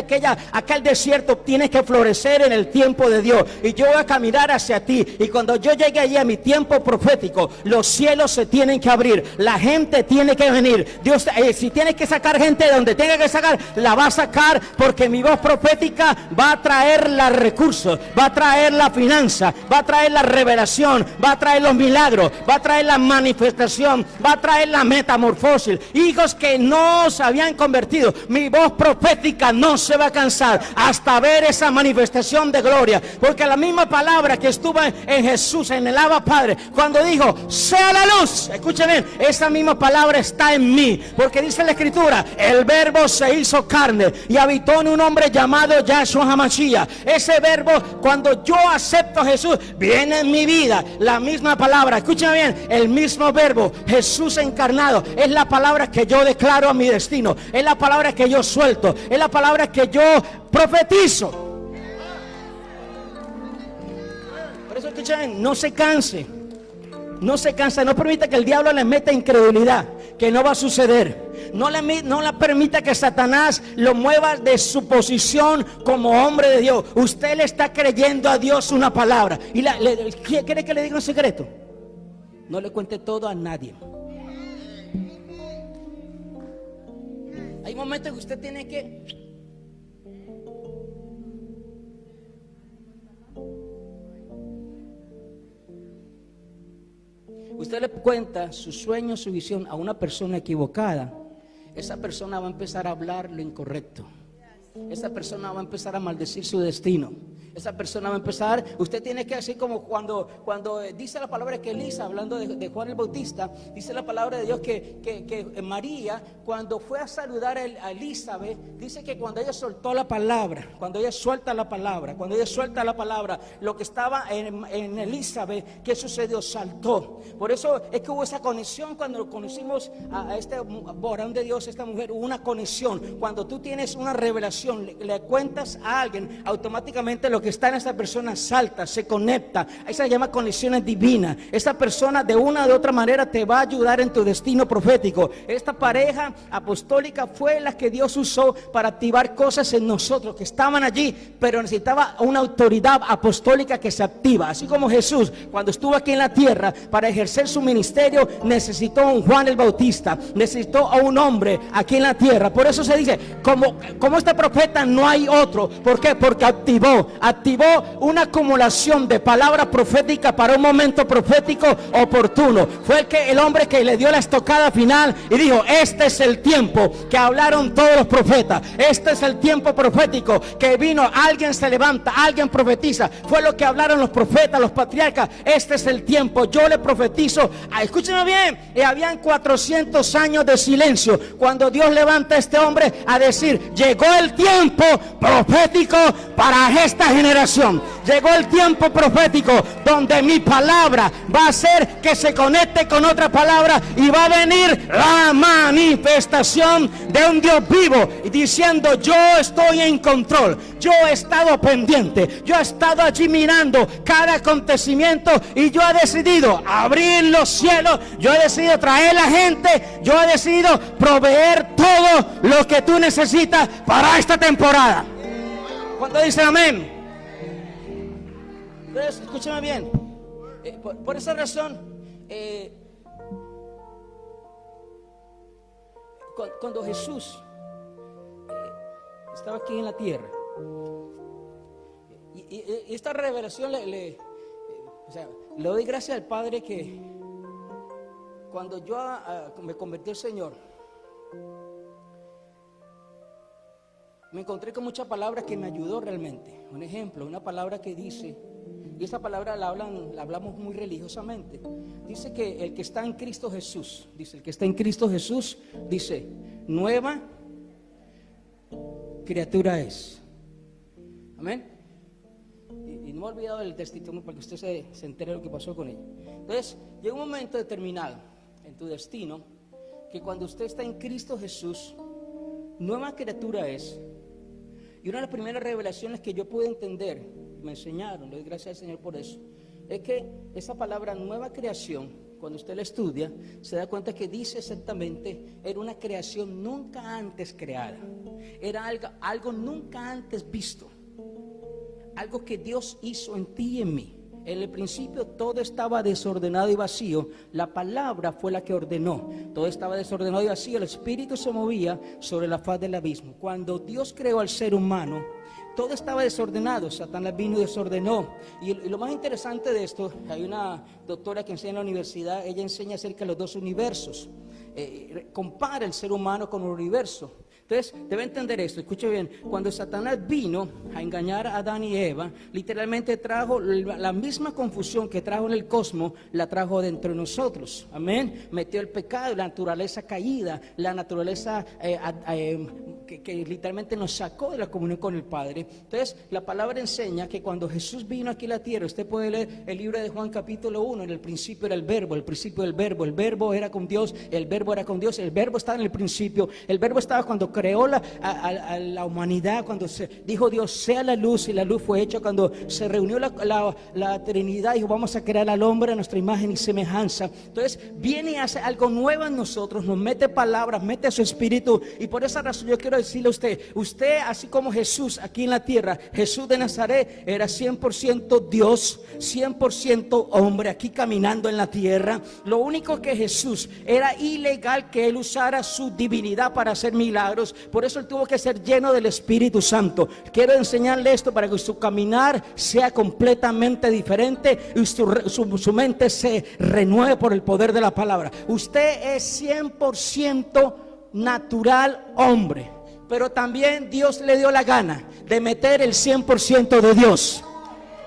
aquel desierto tiene que florecer en el tiempo de Dios, y yo voy a caminar hacia ti, y cuando yo llegue allí a mi tiempo profético, los cielos se tienen que abrir, la gente tiene que venir. Dios, si tienes que sacar gente de donde tenga que sacar sacar, la va a sacar, porque mi voz profética va a traer los recursos, va a traer la finanza, va a traer la revelación, va a traer los milagros, va a traer la manifestación, va a traer la metamorfosis. Hijos que no se habían convertido, mi voz profética no se va a cansar hasta ver esa manifestación de gloria, porque la misma palabra que estuvo en Jesús, en el Abba Padre, cuando dijo sea la luz, escuchen bien, esa misma palabra está en mí, porque dice la Escritura, el verbo se hizo carne y habitó en un hombre llamado Yahshua HaMashiach. Ese verbo, cuando yo acepto a Jesús, viene en mi vida. La misma palabra, escuchen bien, el mismo verbo, Jesús encarnado, es la palabra que yo declaro a mi destino, es la palabra que yo suelto, es la palabra que yo profetizo. Por eso escuchen, no se canse, no se cansa, no permita que el diablo le meta incredulidad, que no va a suceder. No le permita que Satanás lo mueva de su posición como hombre de Dios. Usted le está creyendo a Dios una palabra. ¿Y quiere que le diga un secreto? No le cuente todo a nadie. Hay momentos que usted tiene que... Usted le cuenta su sueño, su visión a una persona equivocada. Esa persona va a empezar a hablar lo incorrecto. Esa persona va a empezar a maldecir su destino. Esa persona va a empezar, usted tiene que, así como cuando dice la palabra que Elisa, hablando de Juan el Bautista, dice la palabra de Dios que María, cuando fue a saludar a Elizabeth, dice que cuando ella soltó la palabra, cuando ella suelta la palabra, lo que estaba en Elizabeth, ¿qué sucedió? Saltó. Por eso es que hubo esa conexión cuando conocimos a este varón de Dios, esta mujer, hubo una conexión. Cuando tú tienes una revelación, le cuentas a alguien, automáticamente lo que está en esa persona salta, se conecta. Esa se llama conexiones divinas. Esa persona de una u de otra manera te va a ayudar en tu destino profético. Esta pareja apostólica fue la que Dios usó para activar cosas en nosotros que estaban allí, pero necesitaba una autoridad apostólica que se activa. Así como Jesús, cuando estuvo aquí en la tierra para ejercer su ministerio, necesitó a un Juan el Bautista, necesitó a un hombre aquí en la tierra. Por eso se dice, como este profeta no hay otro. ¿Por qué? Porque activó una acumulación de palabras proféticas para un momento profético oportuno. Fue el hombre que le dio la estocada final y dijo, este es el tiempo que hablaron todos los profetas, este es el tiempo profético que vino, alguien se levanta, alguien profetiza. Fue lo que hablaron los profetas, los patriarcas. Este es el tiempo, yo le profetizo. Escúchenme bien, habían 400 años de silencio cuando Dios levanta a este hombre a decir, llegó el tiempo profético para esta generación. Llegó el tiempo profético donde mi palabra va a hacer que se conecte con otra palabra y va a venir la manifestación de un Dios vivo y diciendo, yo estoy en control, yo he estado pendiente, yo he estado allí mirando cada acontecimiento y yo he decidido abrir los cielos, yo he decidido traer la gente, yo he decidido proveer todo lo que tú necesitas para esta temporada. ¿Cuánto dicen amén? Entonces, escúchame bien. Por esa razón, cuando Jesús estaba aquí en la tierra, y esta revelación le doy gracias al Padre que cuando yo me convertí al Señor, me encontré con muchas palabras que me ayudó realmente. Un ejemplo, una palabra que dice, y esa palabra la hablamos muy religiosamente. Dice que el que está en Cristo Jesús, dice, nueva criatura es. Amén. Y no me he olvidado del testimonio para que usted se entere de lo que pasó con ella. Entonces, llega un momento determinado en tu destino que cuando usted está en Cristo Jesús, nueva criatura es. Y una de las primeras revelaciones que yo pude entender, me enseñaron, le doy gracias al Señor por eso, es que esa palabra nueva creación, cuando usted la estudia, se da cuenta que dice exactamente, era una creación nunca antes creada, era algo nunca antes visto, algo que Dios hizo en ti y en mí. en el principio todo estaba desordenado y vacío, la palabra fue la que ordenó. Todo estaba desordenado y vacío, el Espíritu se movía sobre la faz del abismo. Cuando Dios creó al ser humano, todo estaba desordenado. Satanás vino y desordenó. Y lo más interesante de esto, hay una doctora que enseña en la universidad, ella enseña acerca de los dos universos. Compara el ser humano con el universo. Entonces, debe entender esto, escuche bien, cuando Satanás vino a engañar a Adán y Eva, literalmente trajo la misma confusión que trajo en el cosmos, la trajo dentro de nosotros, amén, metió el pecado, la naturaleza caída, la naturaleza que literalmente nos sacó de la comunión con el Padre. Entonces, la palabra enseña que cuando Jesús vino aquí a la tierra, usted puede leer el libro de Juan capítulo 1, en el principio era el verbo, el principio del verbo, el verbo era con Dios, el verbo era con Dios, el verbo estaba en el principio, el verbo estaba cuando creó a la humanidad, cuando se dijo Dios sea la luz y la luz fue hecha, cuando se reunió la Trinidad, dijo vamos a crear al hombre a nuestra imagen y semejanza. Entonces viene y hace algo nuevo en nosotros, nos mete palabras, mete su espíritu, y por esa razón yo quiero decirle a usted así como Jesús aquí en la tierra, Jesús de Nazaret era 100% Dios, 100% hombre aquí caminando en la tierra. Lo único que Jesús era ilegal que él usara su divinidad para hacer milagros. Por eso él tuvo que ser lleno del Espíritu Santo. Quiero enseñarle esto para que su caminar sea completamente diferente y su mente se renueve por el poder de la palabra. Usted es 100% natural hombre, pero también Dios le dio la gana de meter el 100% de Dios.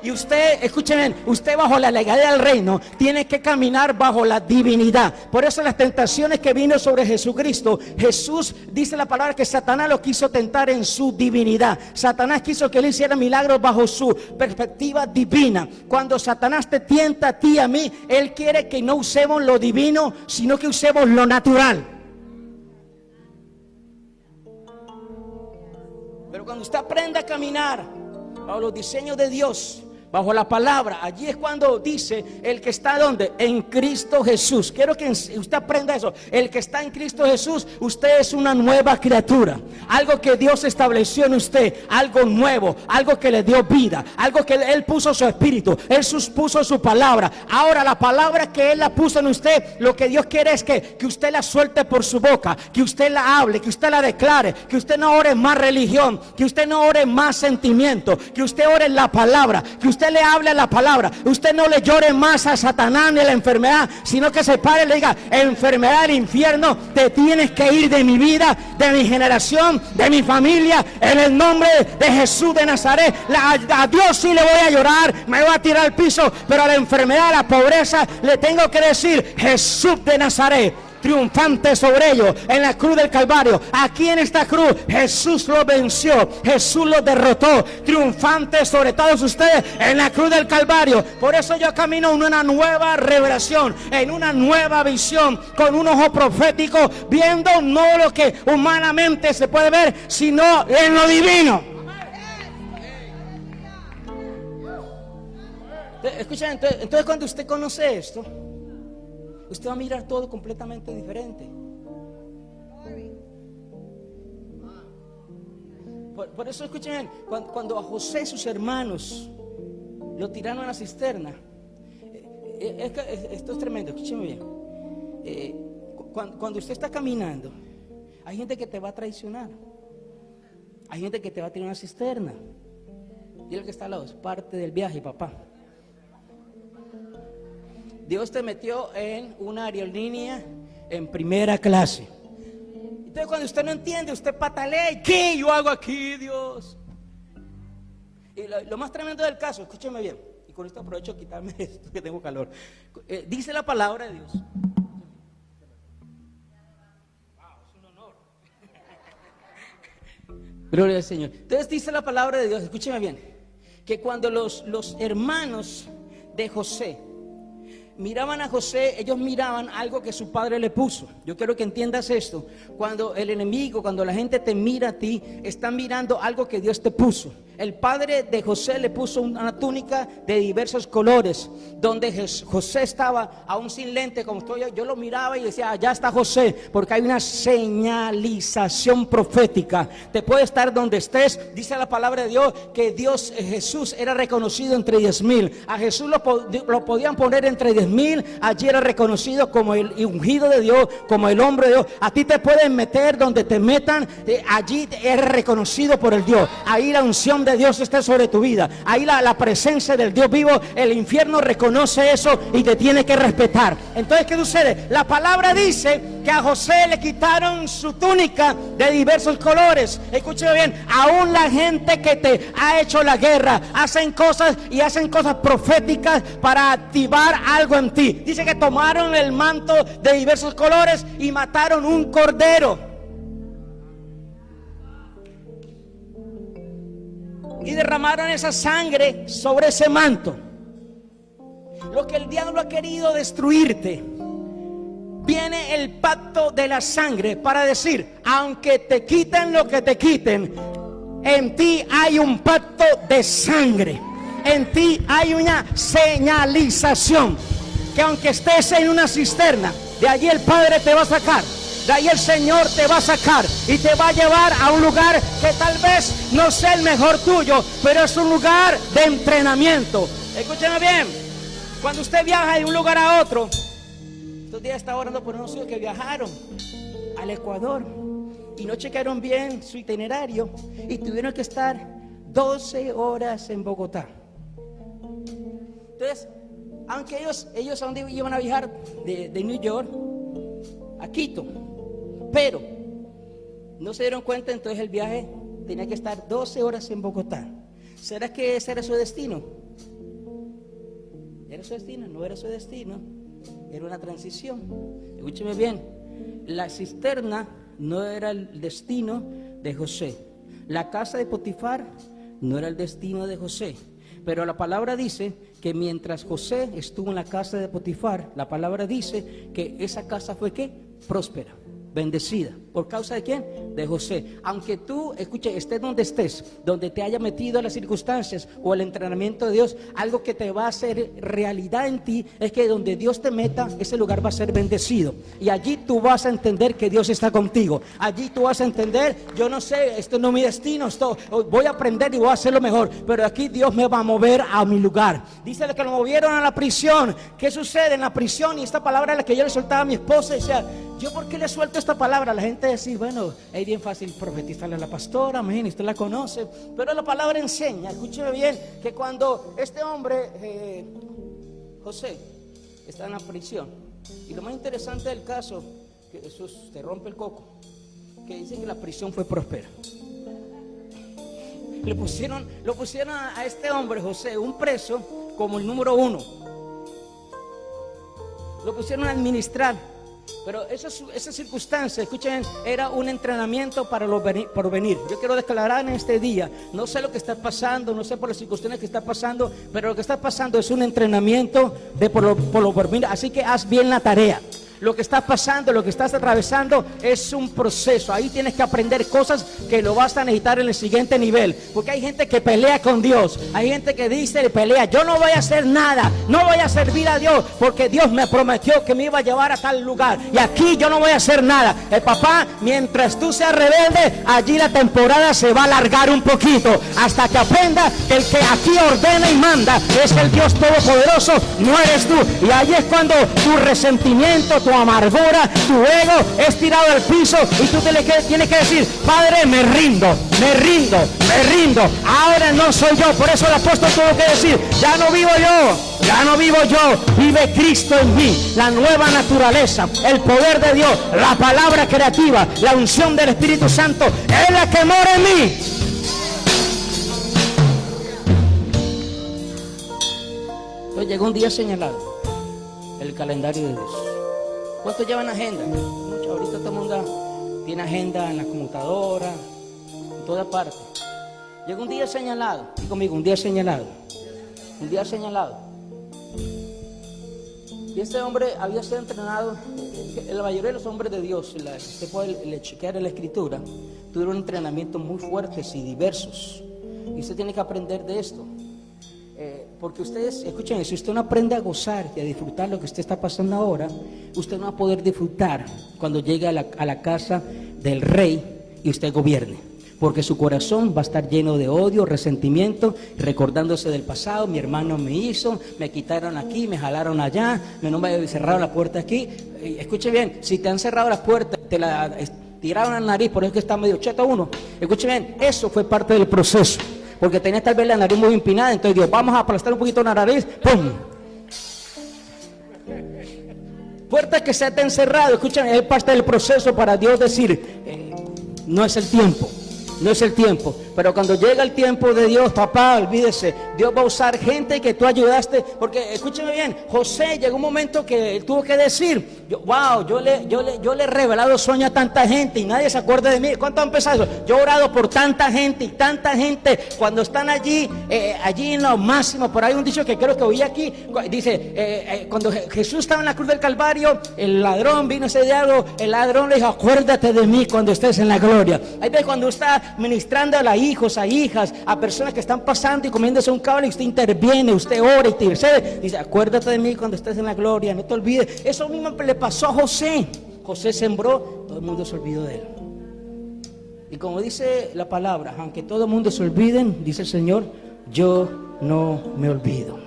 Y usted, escúcheme, usted bajo la legalidad del reino tiene que caminar bajo la divinidad. Por eso las tentaciones que vino sobre Jesucristo, Jesús dice la palabra que Satanás lo quiso tentar en su divinidad. Satanás quiso que él hiciera milagros bajo su perspectiva divina. Cuando Satanás te tienta a ti y a mí, él quiere que no usemos lo divino, sino que usemos lo natural. Pero cuando usted aprende a caminar bajo los diseños de Dios, bajo la palabra, allí es cuando dice el que está ¿dónde? En Cristo Jesús. Quiero que usted aprenda eso. El que está en Cristo Jesús, usted es una nueva criatura. Algo que Dios estableció en usted, algo nuevo, algo que le dio vida, algo que Él puso su espíritu, Él puso su palabra. Ahora la palabra que Él la puso en usted, lo que Dios quiere es que usted la suelte por su boca, que usted la hable, que usted la declare, que usted no ore más religión, que usted no ore más sentimiento, que usted ore la palabra, que usted le hable la palabra. Usted no le llore más a Satanás ni a la enfermedad, sino que se pare y le diga: enfermedad del infierno, te tienes que ir de mi vida, de mi generación, de mi familia, en el nombre de Jesús de Nazaret. A Dios sí le voy a llorar, me voy a tirar al piso, pero a la enfermedad, a la pobreza, le tengo que decir: Jesús de Nazaret, triunfante sobre ellos en la cruz del Calvario. Aquí en esta cruz Jesús lo venció, Jesús lo derrotó, triunfante sobre todos ustedes en la cruz del Calvario. Por eso yo camino en una nueva revelación, en una nueva visión, con un ojo profético, viendo no lo que humanamente se puede ver, sino en lo divino. Escuchen, entonces cuando usted conoce esto, usted va a mirar todo completamente diferente. Por eso escuchen, cuando a José y sus hermanos lo tiraron a la cisterna, esto es tremendo, escúcheme bien. Cuando usted está caminando, hay gente que te va a traicionar, hay gente que te va a tirar a una cisterna. Y el que está al lado es parte del viaje, papá. Dios te metió en una aerolínea en primera clase. Entonces cuando usted no entiende, usted patalea: ¿qué yo hago aquí, Dios? Y lo más tremendo del caso, escúcheme bien, y con esto aprovecho de quitarme esto que tengo calor. Dice la palabra de Dios. Wow, es un honor. Gloria al Señor. Entonces dice la palabra de Dios, escúcheme bien, que cuando los hermanos de José miraban a José, ellos miraban algo que su padre le puso. Yo quiero que entiendas esto. Cuando el enemigo, cuando la gente te mira a ti, están mirando algo que Dios te puso. El padre de José le puso una túnica de diversos colores, donde José estaba aún sin lente, como estoy yo lo miraba y decía, allá está José, porque hay una señalización profética. Te puede estar donde estés. Dice la palabra de Dios que Jesús era reconocido entre 10,000. A Jesús lo podían poner entre 10,000. Allí era reconocido como el ungido de Dios, como el hombre de Dios. A ti te pueden meter donde te metan, allí eres reconocido por el Dios. Ahí la unción de Dios está sobre tu vida. Ahí la presencia del Dios vivo. El infierno reconoce eso y te tiene que respetar. Entonces, ¿qué sucede? La palabra dice que a José le quitaron su túnica de diversos colores. Escúcheme bien, aún la gente que te ha hecho la guerra hacen cosas proféticas para activar algo en ti. Dice que tomaron el manto de diversos colores y mataron un cordero. Y derramaron esa sangre sobre ese manto. Lo que el diablo ha querido destruirte, viene el pacto de la sangre para decir, aunque te quiten lo que te quiten, en ti hay un pacto de sangre. En ti hay una señalización, que aunque estés en una cisterna, de allí el Padre te va a sacar. De ahí el Señor te va a sacar y te va a llevar a un lugar que tal vez no sea el mejor tuyo, pero es un lugar de entrenamiento. Escúchame bien, cuando usted viaja de un lugar a otro, estos días estaba orando por unos hijos que viajaron al Ecuador y no checaron bien su itinerario y tuvieron que estar 12 horas en Bogotá. Entonces, aunque ellos a dónde iban a viajar, de New York a Quito, pero no se dieron cuenta, entonces el viaje tenía que estar 12 horas en Bogotá. ¿Será que ese era su destino? ¿Era su destino? No era su destino. Era una transición. Escúcheme bien, la cisterna no era el destino de José. La casa de Potifar no era el destino de José. Pero la palabra dice que mientras José estuvo en la casa de Potifar, la palabra dice que esa casa fue ¿qué? Próspera, bendecida. ¿Por causa de quién? De José. Aunque tú, escuche, estés donde estés, donde te haya metido las circunstancias o el entrenamiento de Dios, algo que te va a hacer realidad en ti es que donde Dios te meta, ese lugar va a ser bendecido. Y allí tú vas a entender que Dios está contigo. Allí tú vas a entender, yo no sé, esto no es mi destino, esto voy a aprender y voy a hacerlo mejor, pero aquí Dios me va a mover a mi lugar. Dice que lo movieron a la prisión. ¿Qué sucede en la prisión? Y esta palabra es la que yo le soltaba a mi esposa y decía, ¿yo por qué le suelto esta palabra? La gente decía, bueno, es bien fácil profetizarle a la pastora, imagínate, usted la conoce. Pero la palabra enseña, escúcheme bien, que cuando este hombre, José, está en la prisión, y lo más interesante del caso, que eso te rompe el coco, que dice que la prisión fue próspera. Lo pusieron a este hombre, José, un preso, como el número 1. Lo pusieron a administrar. Pero esa circunstancia, escuchen, era un entrenamilo para lo por venir. Yo quiero declarar en este día, no sé lo que está pasando, no sé por las circunstancias que está pasando, pero lo que está pasando es un entrenamiento de por lo por venir. Así que haz bien la tarea. Lo que estás pasando, lo que estás atravesando es un proceso. Ahí tienes que aprender cosas que lo vas a necesitar en el siguiente nivel. Porque hay gente que pelea con Dios. Hay gente que dice, pelea, yo no voy a hacer nada, no voy a servir a Dios, porque Dios me prometió que me iba a llevar a tal lugar. Y aquí yo no voy a hacer nada. Papá, mientras tú seas rebelde, allí la temporada se va a alargar un poquito. Hasta que aprenda que el que aquí ordena y manda es el Dios Todopoderoso, no eres tú. Y ahí es cuando tu resentimiento, tu amargura, tu ego es tirado al piso y tú tienes que decir, Padre, me rindo. Ahora no soy yo. Por eso el apóstol tuvo que decir, ya no vivo yo, vive Cristo en mí. La nueva naturaleza, el poder de Dios, la palabra creativa, la unción del Espíritu Santo es la que mora en mí. Entonces llegó un día señalado, el calendario de Dios. ¿Cuántos llevan agenda? Mucho. Ahorita todo el mundo tiene agenda en la computadora, en toda parte. Llega un día señalado, y conmigo, un día señalado. Un día señalado. Y este hombre había sido entrenado, la mayoría de los hombres de Dios, usted puede chequear en la escritura, tuvieron entrenamientos muy fuertes y diversos. Y usted tiene que aprender de esto. Porque ustedes, escúchenme, si usted no aprende a gozar y a disfrutar lo que usted está pasando ahora, usted no va a poder disfrutar cuando llegue a la casa del rey y usted gobierne. Porque su corazón va a estar lleno de odio, resentimiento, recordándose del pasado. Mi hermano me hizo, me quitaron aquí, me jalaron allá, me cerraron la puerta aquí. Escuche bien, si te han cerrado la puerta, te la tiraron a la nariz, por eso que está medio cheto uno. Escuche bien, eso fue parte del proceso. Porque tenía tal vez la nariz muy empinada, entonces Dios, vamos a aplastar un poquito la nariz, ¡pum! Puertas que se te han cerrado, escuchen, es parte del proceso para Dios decir, no es el tiempo. No es el tiempo, pero cuando llega el tiempo de Dios, papá, olvídese, Dios va a usar gente que tú ayudaste, porque escúcheme bien, José llegó un momento que él tuvo que decir, yo le he revelado sueños a tanta gente y nadie se acuerda de mí. ¿Cuánto han empezado? Yo he orado por tanta gente y tanta gente, cuando están allí en lo máximo, por ahí un dicho que creo que oí aquí, dice, cuando Jesús estaba en la cruz del Calvario, el ladrón vino ese diálogo, el ladrón le dijo, acuérdate de mí cuando estés en la gloria. Ahí ves cuando está ministrando a hijos, a hijas, a personas que están pasando y comiéndose un cable y usted interviene, usted ora y te intercede, dice, acuérdate de mí cuando estés en la gloria, no te olvides. Eso mismo le pasó a José. José sembró, todo el mundo se olvidó de él. Y como dice la palabra, aunque todo el mundo se olviden, dice el Señor, yo no me olvido.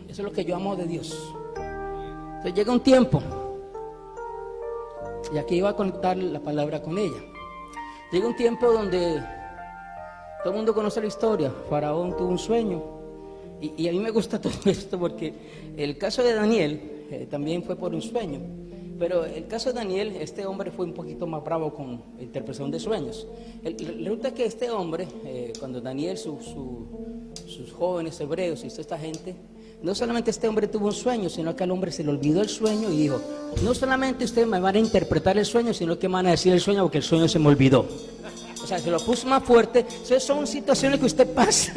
Eso es lo que yo amo de Dios. Entonces llega un tiempo, y aquí iba a conectar la palabra con ella. Llega un tiempo donde todo el mundo conoce la historia. Faraón tuvo un sueño. Y a mí me gusta todo esto porque el caso de Daniel también fue por un sueño. Pero el caso de Daniel, este hombre fue un poquito más bravo con la interpretación de sueños. Resulta que este hombre, cuando Daniel, sus jóvenes hebreos y toda esta gente, no solamente este hombre tuvo un sueño, sino que al hombre se le olvidó el sueño y dijo, no solamente ustedes me van a interpretar el sueño, sino que me van a decir el sueño porque el sueño se me olvidó. O sea, se lo puso más fuerte. Entonces son situaciones que usted pasa.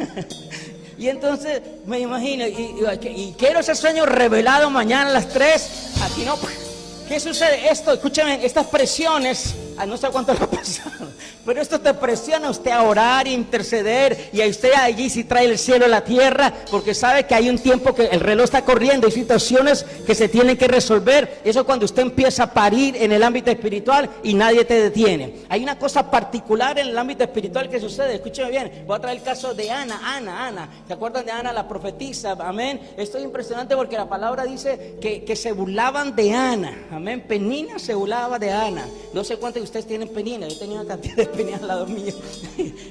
Y entonces me imagino, y quiero ese sueño revelado mañana a las 3, aquí no. ¿Qué sucede? Esto, escúchame, estas presiones, no sé cuánto le ha pasado, pero esto te presiona a usted a orar, a interceder, y a usted allí si trae el cielo a la tierra, porque sabe que hay un tiempo que el reloj está corriendo, hay situaciones que se tienen que resolver. Eso cuando usted empieza a parir en el ámbito espiritual y nadie te detiene. Hay una cosa particular en el ámbito espiritual que sucede, escúcheme bien, voy a traer el caso de Ana, ¿se acuerdan de Ana la profetisa? Amén. Esto es impresionante porque la palabra dice que se burlaban de Ana. Amén, Penina se burlaba de Ana. No sé cuántos de ustedes tienen Penina. Yo tenía una cantidad de Penina al lado mío.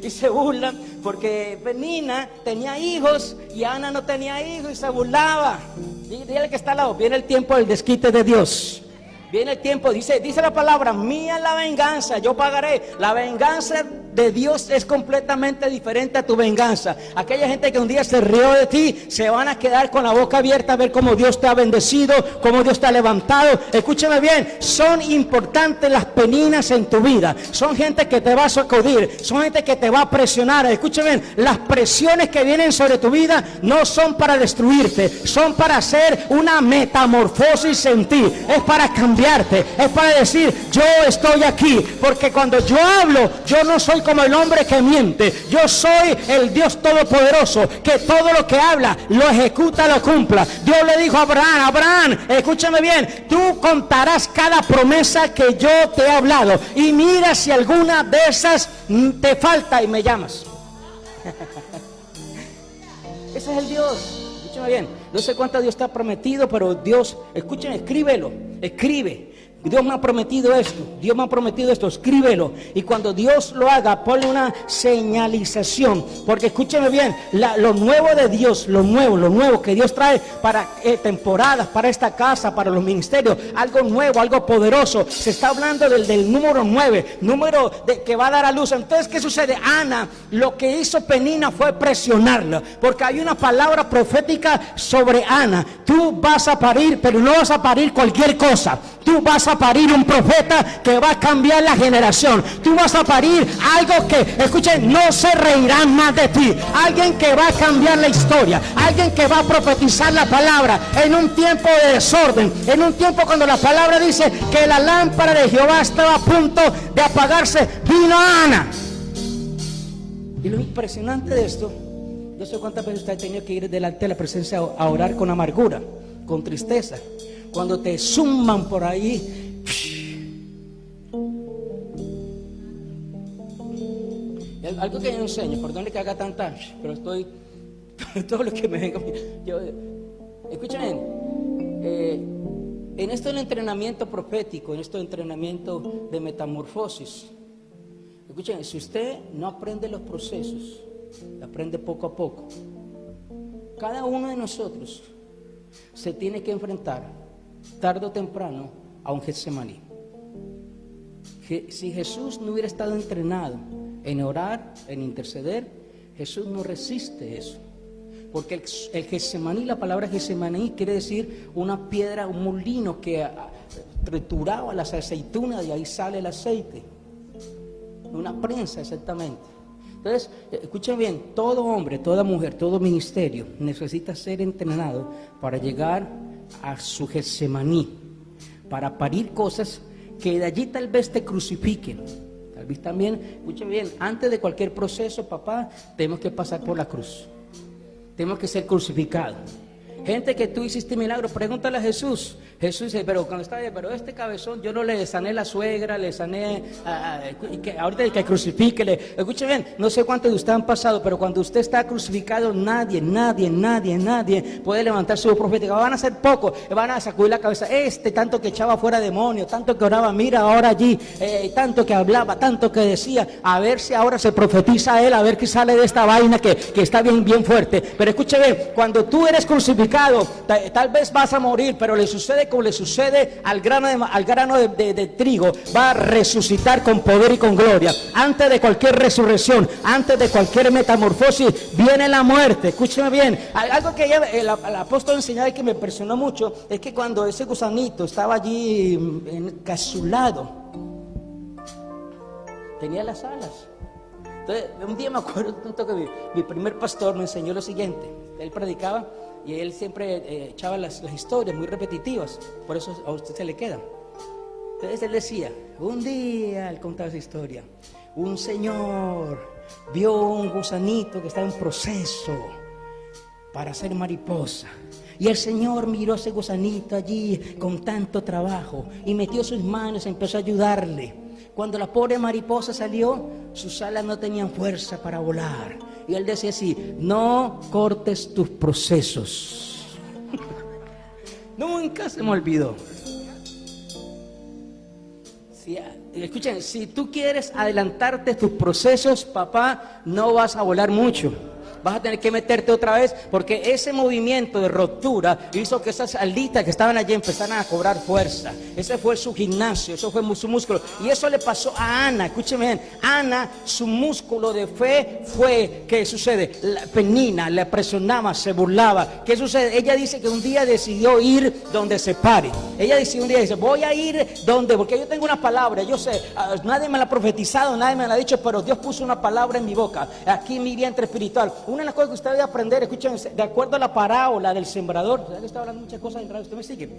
Y se burlan porque Penina tenía hijos y Ana no tenía hijos y se burlaba. Dígale que está al lado. Viene el tiempo del desquite de Dios. Viene el tiempo, dice la palabra, mía la venganza, yo pagaré. La venganza de Dios es completamente diferente a tu venganza. Aquella gente que un día se rió de ti, se van a quedar con la boca abierta a ver cómo Dios te ha bendecido, cómo Dios te ha levantado. Escúchame bien, son importantes las peninas en tu vida. Son gente que te va a sacudir, son gente que te va a presionar. Escúchame bien, las presiones que vienen sobre tu vida no son para destruirte, son para hacer una metamorfosis en ti. Es para cambiarte, es para decir, yo estoy aquí, porque cuando yo hablo, yo no soy como el hombre que miente. Yo soy el Dios todopoderoso, que todo lo que habla, lo ejecuta, lo cumpla. Dios le dijo a Abraham, escúchame bien, tú contarás cada promesa que yo te he hablado, y mira si alguna de esas te falta y me llamas. Ese es el Dios. Escúchame bien, no sé cuánto Dios te ha prometido, pero Dios, escúchame, escríbelo, escribe. Dios me ha prometido esto, Dios me ha prometido esto, escríbelo. Y cuando Dios lo haga, ponle una señalización. Porque escúcheme bien, lo nuevo de Dios, lo nuevo que Dios trae para temporadas, para esta casa, para los ministerios, algo nuevo, algo poderoso. Se está hablando del número 9, número que va a dar a luz. Entonces, ¿qué sucede? Ana, lo que hizo Penina fue presionarla, porque hay una palabra profética sobre Ana. Tú vas a parir, pero no vas a parir cualquier cosa. Tú vas a a parir un profeta que va a cambiar la generación. Tú vas a parir algo que, escuchen, no se reirán más de ti. Alguien que va a cambiar la historia, alguien que va a profetizar la palabra en un tiempo de desorden, en un tiempo cuando la palabra dice que la lámpara de Jehová estaba a punto de apagarse. Vino Ana. Y lo impresionante de esto, yo sé cuántas veces usted ha tenido que ir delante de la presencia a orar con amargura, con tristeza, cuando te suman por ahí. Algo que yo enseño, perdón que haga tanta, pero estoy todo lo que me venga. Escúchame, en esto del entrenamiento profético, en esto del entrenamiento de metamorfosis, escuchen, si usted no aprende los procesos, aprende poco a poco. Cada uno de nosotros se tiene que enfrentar tarde o temprano a un Getsemaní. Si Jesús no hubiera estado entrenado en orar, en interceder, Jesús no resiste eso. Porque el Getsemaní, la palabra Getsemaní quiere decir una piedra, un molino que trituraba las aceitunas y ahí sale el aceite. Una prensa, exactamente. Entonces, escuchen bien, todo hombre, toda mujer, todo ministerio necesita ser entrenado para llegar a su Getsemaní, para parir cosas que de allí tal vez te crucifiquen. Tal vez también, escuchen bien, antes de cualquier proceso, papá, tenemos que pasar por la cruz. Tenemos que ser crucificados. Gente que tú hiciste milagro, pregúntale a Jesús. Jesús dice, pero cuando estaba, pero este cabezón, yo no le sané la suegra, le sané, ahorita hay que crucifíquele. Escuchen bien, no sé cuántos de ustedes han pasado, pero cuando usted está crucificado, nadie puede levantar su voz profética. Van a ser pocos, van a sacudir la cabeza. Tanto que echaba fuera demonios, tanto que oraba, mira ahora allí, tanto que hablaba, tanto que decía, a ver si ahora se profetiza a él, a ver qué sale de esta vaina que está bien fuerte. Pero escuchen bien, cuando tú eres crucificado, tal vez vas a morir, pero le sucede como le sucede al grano de trigo, va a resucitar con poder y con gloria. Antes de cualquier resurrección, antes de cualquier metamorfosis, viene la muerte. Escúcheme bien, algo que el apóstol enseñaba y que me impresionó mucho, es que cuando ese gusanito estaba allí encasulado, tenía las alas. Entonces, un día me acuerdo tanto que mi primer pastor me enseñó lo siguiente. Él predicaba y él siempre echaba las historias muy repetitivas, por eso a usted se le quedan. Entonces él decía, un día, él contaba esa historia, un señor vio un gusanito que estaba en proceso para ser mariposa. Y el Señor miró a ese gusanito allí con tanto trabajo y metió sus manos y empezó a ayudarle. Cuando la pobre mariposa salió, sus alas no tenían fuerza para volar. Y él decía así, no cortes tus procesos. Nunca se me olvidó. Escuchen, si tú quieres adelantarte tus procesos, papá, no vas a volar mucho. Vas a tener que meterte otra vez, porque ese movimiento de ruptura hizo que esas alitas que estaban allí empezaran a cobrar fuerza. Ese fue su gimnasio, eso fue su músculo. Y eso le pasó a Ana. Escúcheme bien, Ana, su músculo de fe fue, ¿qué sucede? Penina, le presionaba, se burlaba. ¿Qué sucede? Ella dice que un día decidió ir donde se pare. Ella decidió un día, dice, voy a ir donde, porque yo tengo una palabra, yo sé, nadie me la ha profetizado, nadie me la ha dicho, pero Dios puso una palabra en mi boca, aquí en mi vientre espiritual. Una de las cosas que usted debe aprender, escuchen, de acuerdo a la parábola del sembrador, ¿sabes que está hablando muchas cosas en radio? ¿Usted me sigue?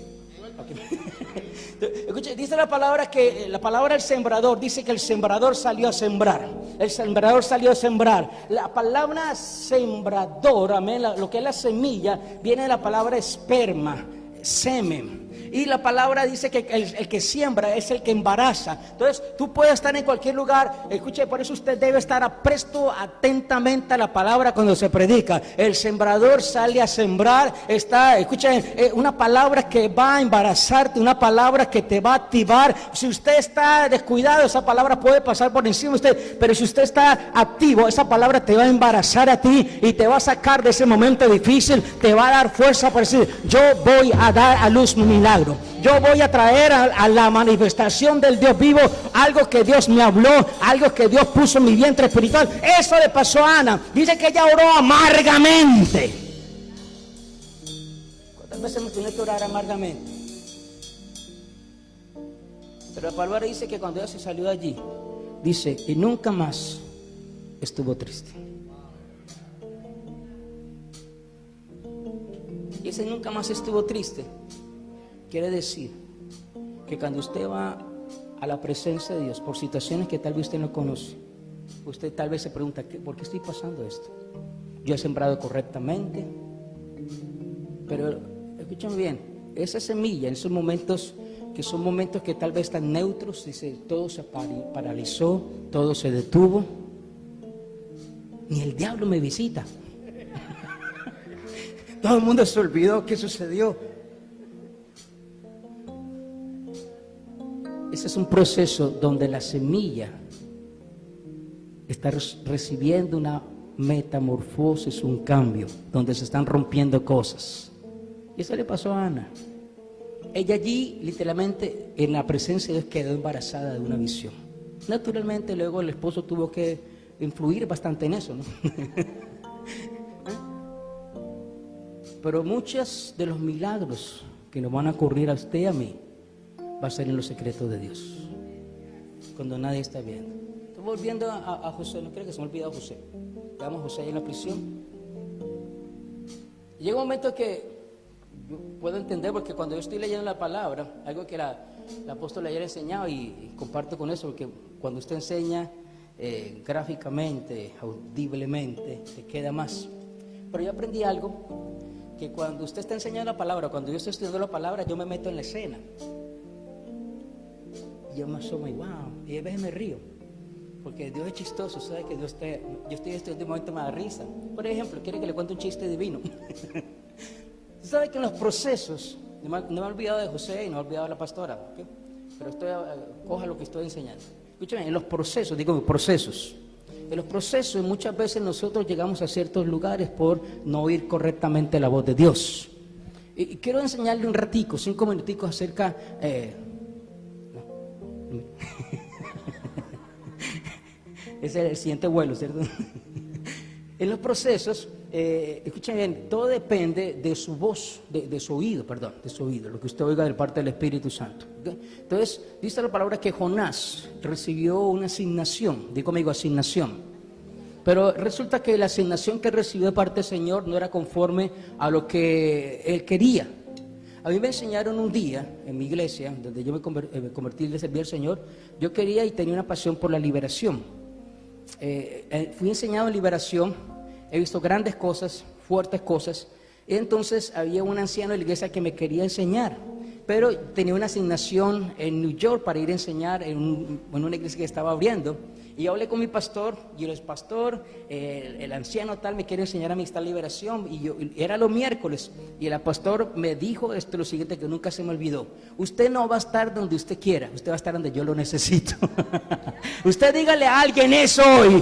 Okay. Escuchen, dice la palabra que la palabra del sembrador dice que el sembrador salió a sembrar. El sembrador salió a sembrar. La palabra sembrador, amén, lo que es la semilla, viene de la palabra esperma, semen. Y la palabra dice que el que siembra es el que embaraza. Entonces tú puedes estar en cualquier lugar. Escuche, por eso usted debe estar apresto atentamente a la palabra cuando se predica. El sembrador sale a sembrar. Escuchen, una palabra que va a embarazarte, una palabra que te va a activar. Si usted está descuidado, esa palabra puede pasar por encima de usted. Pero si usted está activo, esa palabra te va a embarazar a ti y te va a sacar de ese momento difícil. Te va a dar fuerza para decir, yo voy a dar a luz mi milagro. Yo voy a traer a la manifestación del Dios vivo algo que Dios me habló, algo que Dios puso en mi vientre espiritual. Eso le pasó a Ana. Dice que ella oró amargamente. ¿Cuántas veces hemos tenido que orar amargamente? Pero la palabra dice que cuando ella se salió de allí, dice que nunca más estuvo triste. Y ese nunca más estuvo triste quiere decir que cuando usted va a la presencia de Dios por situaciones que tal vez usted no conoce, usted tal vez se pregunta, ¿por qué estoy pasando esto? Yo he sembrado correctamente, pero escúchame bien, esa semilla en esos momentos que son momentos que tal vez están neutros, dice, todo se paralizó, todo se detuvo, ni el diablo me visita. Todo el mundo se olvidó qué sucedió. Ese es un proceso donde la semilla está recibiendo una metamorfosis, un cambio, donde se están rompiendo cosas. Y eso le pasó a Ana. Ella allí, literalmente, en la presencia de Dios, quedó embarazada de una visión. Naturalmente, luego el esposo tuvo que influir bastante en eso, ¿no? Pero muchos de los milagros que nos van a ocurrir a usted y a mí va a ser en los secretos de Dios, cuando nadie está viendo. Estoy volviendo a José, no creo que se me ha olvidado José. Veamos a José ahí en la prisión. Llega un momento que yo puedo entender, porque cuando yo estoy leyendo la palabra, algo que la apóstola ayer enseñaba, y comparto con eso, porque cuando usted enseña gráficamente, audiblemente, te queda más. Pero yo aprendí algo, que cuando usted está enseñando la palabra, cuando yo estoy estudiando la palabra, yo me meto en la escena. Yo me asomo y wow, y a veces me río, porque Dios es chistoso, sabe que Dios yo estoy estudiando un momento, me da risa. Por ejemplo, quiere que le cuente un chiste divino. Sabe que en los procesos, no me he olvidado de José y no he olvidado de la pastora, ¿okay? Pero coja lo que estoy enseñando. Escúchame, en los procesos, en los procesos muchas veces nosotros llegamos a ciertos lugares por no oír correctamente la voz de Dios. Y quiero enseñarle un ratico, 5 minuticos acerca... Ese es el siguiente vuelo, ¿cierto? En los procesos, escuchen bien, todo depende de su voz, de su oído, lo que usted oiga de parte del Espíritu Santo. ¿Okay? Entonces, dice la palabra que Jonás recibió una asignación, digo conmigo, asignación. Pero resulta que la asignación que recibió de parte del Señor no era conforme a lo que él quería. A mí me enseñaron un día en mi iglesia, donde yo me convertí y le serví al Señor, yo quería y tenía una pasión por la liberación. Fui enseñado en liberación, he visto grandes cosas, fuertes cosas, y entonces había un anciano de la iglesia que me quería enseñar, pero tenía una asignación en New York para ir a enseñar en una iglesia que estaba abriendo. Y yo hablé con mi pastor, y el pastor, el anciano tal, me quiere enseñar a mí esta liberación, y era los miércoles, y el pastor me dijo lo siguiente que nunca se me olvidó: usted no va a estar donde usted quiera, usted va a estar donde yo lo necesito. Usted dígale a alguien eso hoy: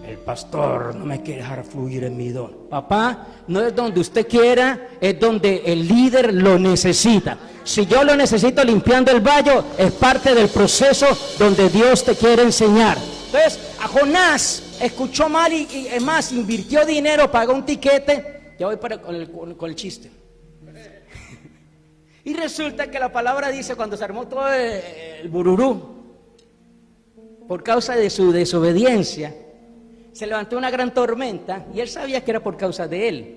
el pastor no me quiere dejar fluir en mi don. Papá, no es donde usted quiera, es donde el líder lo necesita. Si yo lo necesito limpiando el valle, es parte del proceso donde Dios te quiere enseñar. Entonces, a Jonás escuchó mal y es más, invirtió dinero, pagó un tiquete. Ya voy con el chiste. Y resulta que la palabra dice, cuando se armó todo el bururú, por causa de su desobediencia, se levantó una gran tormenta, y él sabía que era por causa de él.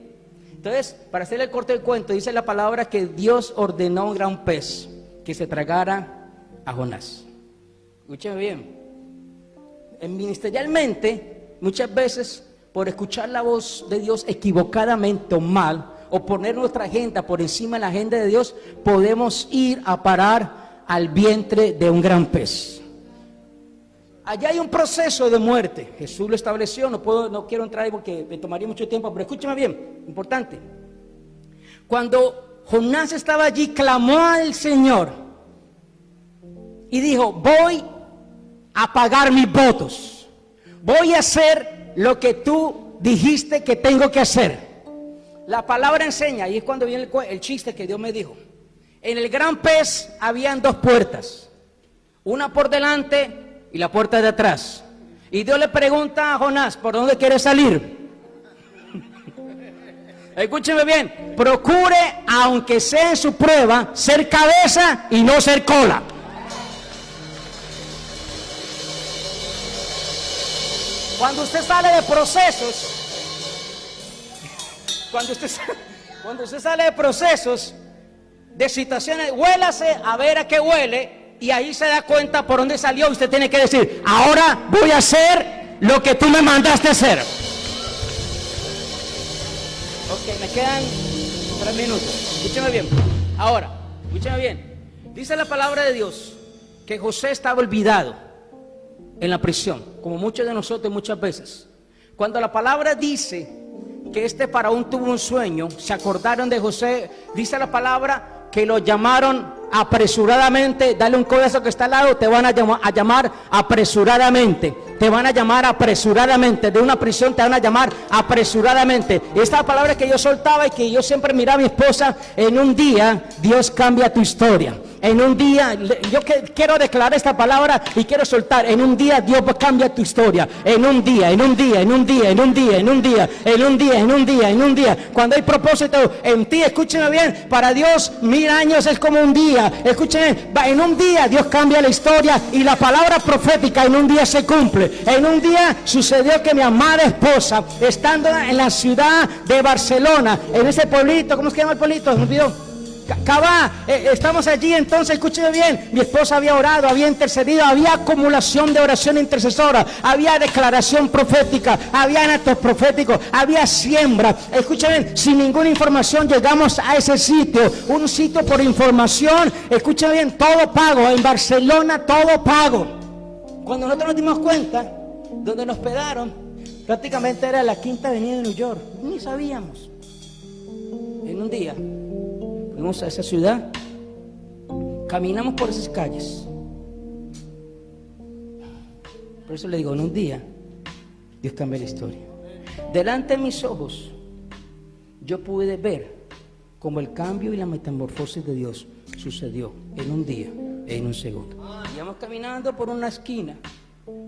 Entonces, para hacerle el corte del cuento, dice la palabra que Dios ordenó a un gran pez que se tragara a Jonás. Escúcheme bien. Ministerialmente, muchas veces, por escuchar la voz de Dios equivocadamente o mal, o poner nuestra agenda por encima de la agenda de Dios, podemos ir a parar al vientre de un gran pez. Allá hay un proceso de muerte. Jesús lo estableció, no quiero entrar ahí porque me tomaría mucho tiempo, pero escúchame bien, importante. Cuando Jonás estaba allí, clamó al Señor y dijo: voy a pagar mis votos, voy a hacer lo que tú dijiste que tengo que hacer. La palabra enseña, y es cuando viene el chiste que Dios me dijo: en el gran pez habían 2 puertas, una por delante y la puerta de atrás. Y Dios le pregunta a Jonás: ¿por dónde quieres salir? Escúcheme bien, procure, aunque sea en su prueba, ser cabeza y no ser cola. Cuando usted sale de procesos, cuando usted sale de procesos, de situaciones, huélase a ver a qué huele y ahí se da cuenta por dónde salió. Usted tiene que decir: ahora voy a hacer lo que tú me mandaste hacer. Ok, me quedan 3 minutos. Escúcheme bien. Ahora, escúcheme bien. Dice la palabra de Dios que José estaba olvidado en la prisión, como muchos de nosotros muchas veces. Cuando la palabra dice que este faraón tuvo un sueño, se acordaron de José. Dice la palabra que lo llamaron apresuradamente. Dale un codazo que está al lado. Te van a llamar apresuradamente. Te van a llamar apresuradamente. De una prisión te van a llamar apresuradamente. Esta palabra que yo soltaba y que yo siempre miraba a mi esposa: en un día Dios cambia tu historia. En un día, yo quiero declarar esta palabra y quiero soltar: en un día Dios cambia tu historia. En un día, en un día, en un día, en un día, en un día, en un día, en un día, en un día. Cuando hay propósito en ti, escúcheme bien, para Dios 1000 años es como un día. Escúcheme, en un día Dios cambia la historia y la palabra profética en un día se cumple. En un día sucedió que mi amada esposa, estando en la ciudad de Barcelona, en ese pueblito, ¿cómo se llama el pueblito? Me olvidó. Cabá, estamos allí. Entonces, escúcheme bien, mi esposa había orado, había intercedido, había acumulación de oración intercesora, había declaración profética, había actos proféticos, había siembra. Escúcheme bien, sin ninguna información llegamos a ese sitio, un sitio por información. Escúcheme bien, todo pago, en Barcelona todo pago. Cuando nosotros nos dimos cuenta, donde nos hospedaron, prácticamente era la Quinta Avenida de New York, ni sabíamos. En un día fuimos a esa ciudad, caminamos por esas calles. Por eso le digo, en un día Dios cambia la historia. Delante de mis ojos yo pude ver cómo el cambio y la metamorfosis de Dios sucedió en un día, en un segundo. Íbamos caminando por una esquina.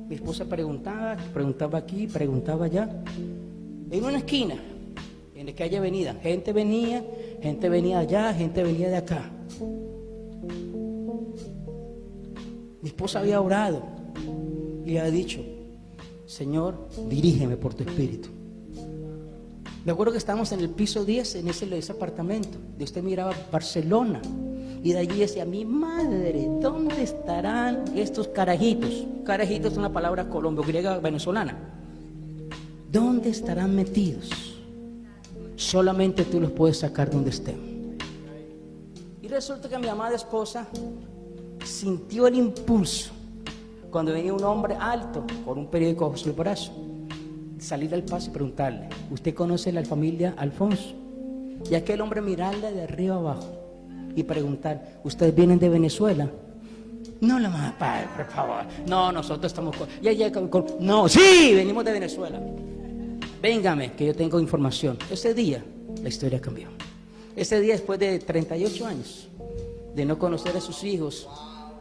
Mi esposa preguntaba aquí, preguntaba allá. En una esquina, en la calle Avenida, gente venía allá, gente venía de acá. Mi esposa había orado y le había dicho: Señor, dirígeme por tu espíritu. Me acuerdo que estábamos en el piso 10, en ese apartamento, de usted miraba Barcelona, y de allí decía: mi madre, ¿dónde estarán estos carajitos? Carajitos es una palabra colombo-griega venezolana. ¿Dónde estarán metidos? Solamente tú los puedes sacar donde estén. Y resulta que mi amada esposa sintió el impulso, cuando venía un hombre alto con un periódico bajo el brazo, salir al paso y preguntarle: ¿usted conoce la familia Alfonso? Y aquel hombre mirarla de arriba abajo y preguntar: ¿ustedes vienen de Venezuela? No, la mamá, padre, por favor. No, nosotros estamos no, sí, venimos de Venezuela. Véngame, que yo tengo información. Ese día la historia cambió. Ese día, después de 38 años de no conocer a sus hijos,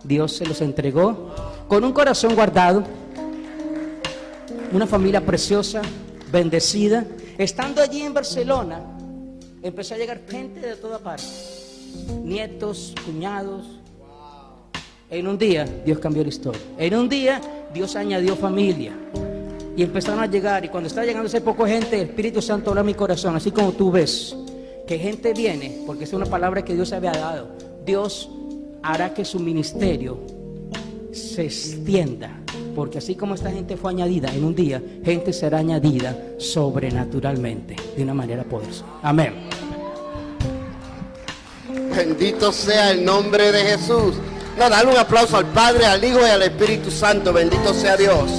Dios se los entregó con un corazón guardado, una familia preciosa, bendecida. Estando allí en Barcelona, empezó a llegar gente de toda parte, nietos, cuñados. En un día Dios cambió la historia. En un día Dios añadió familia. Y empezaron a llegar, y cuando estaba llegando ese poco gente, el Espíritu Santo habló a mi corazón, así como tú ves que gente viene, porque es una palabra que Dios había dado. Dios hará que su ministerio se extienda, porque así como esta gente fue añadida en un día, gente será añadida sobrenaturalmente, de una manera poderosa. Amén. Bendito sea el nombre de Jesús. No, dale un aplauso al Padre, al Hijo y al Espíritu Santo. Bendito sea Dios.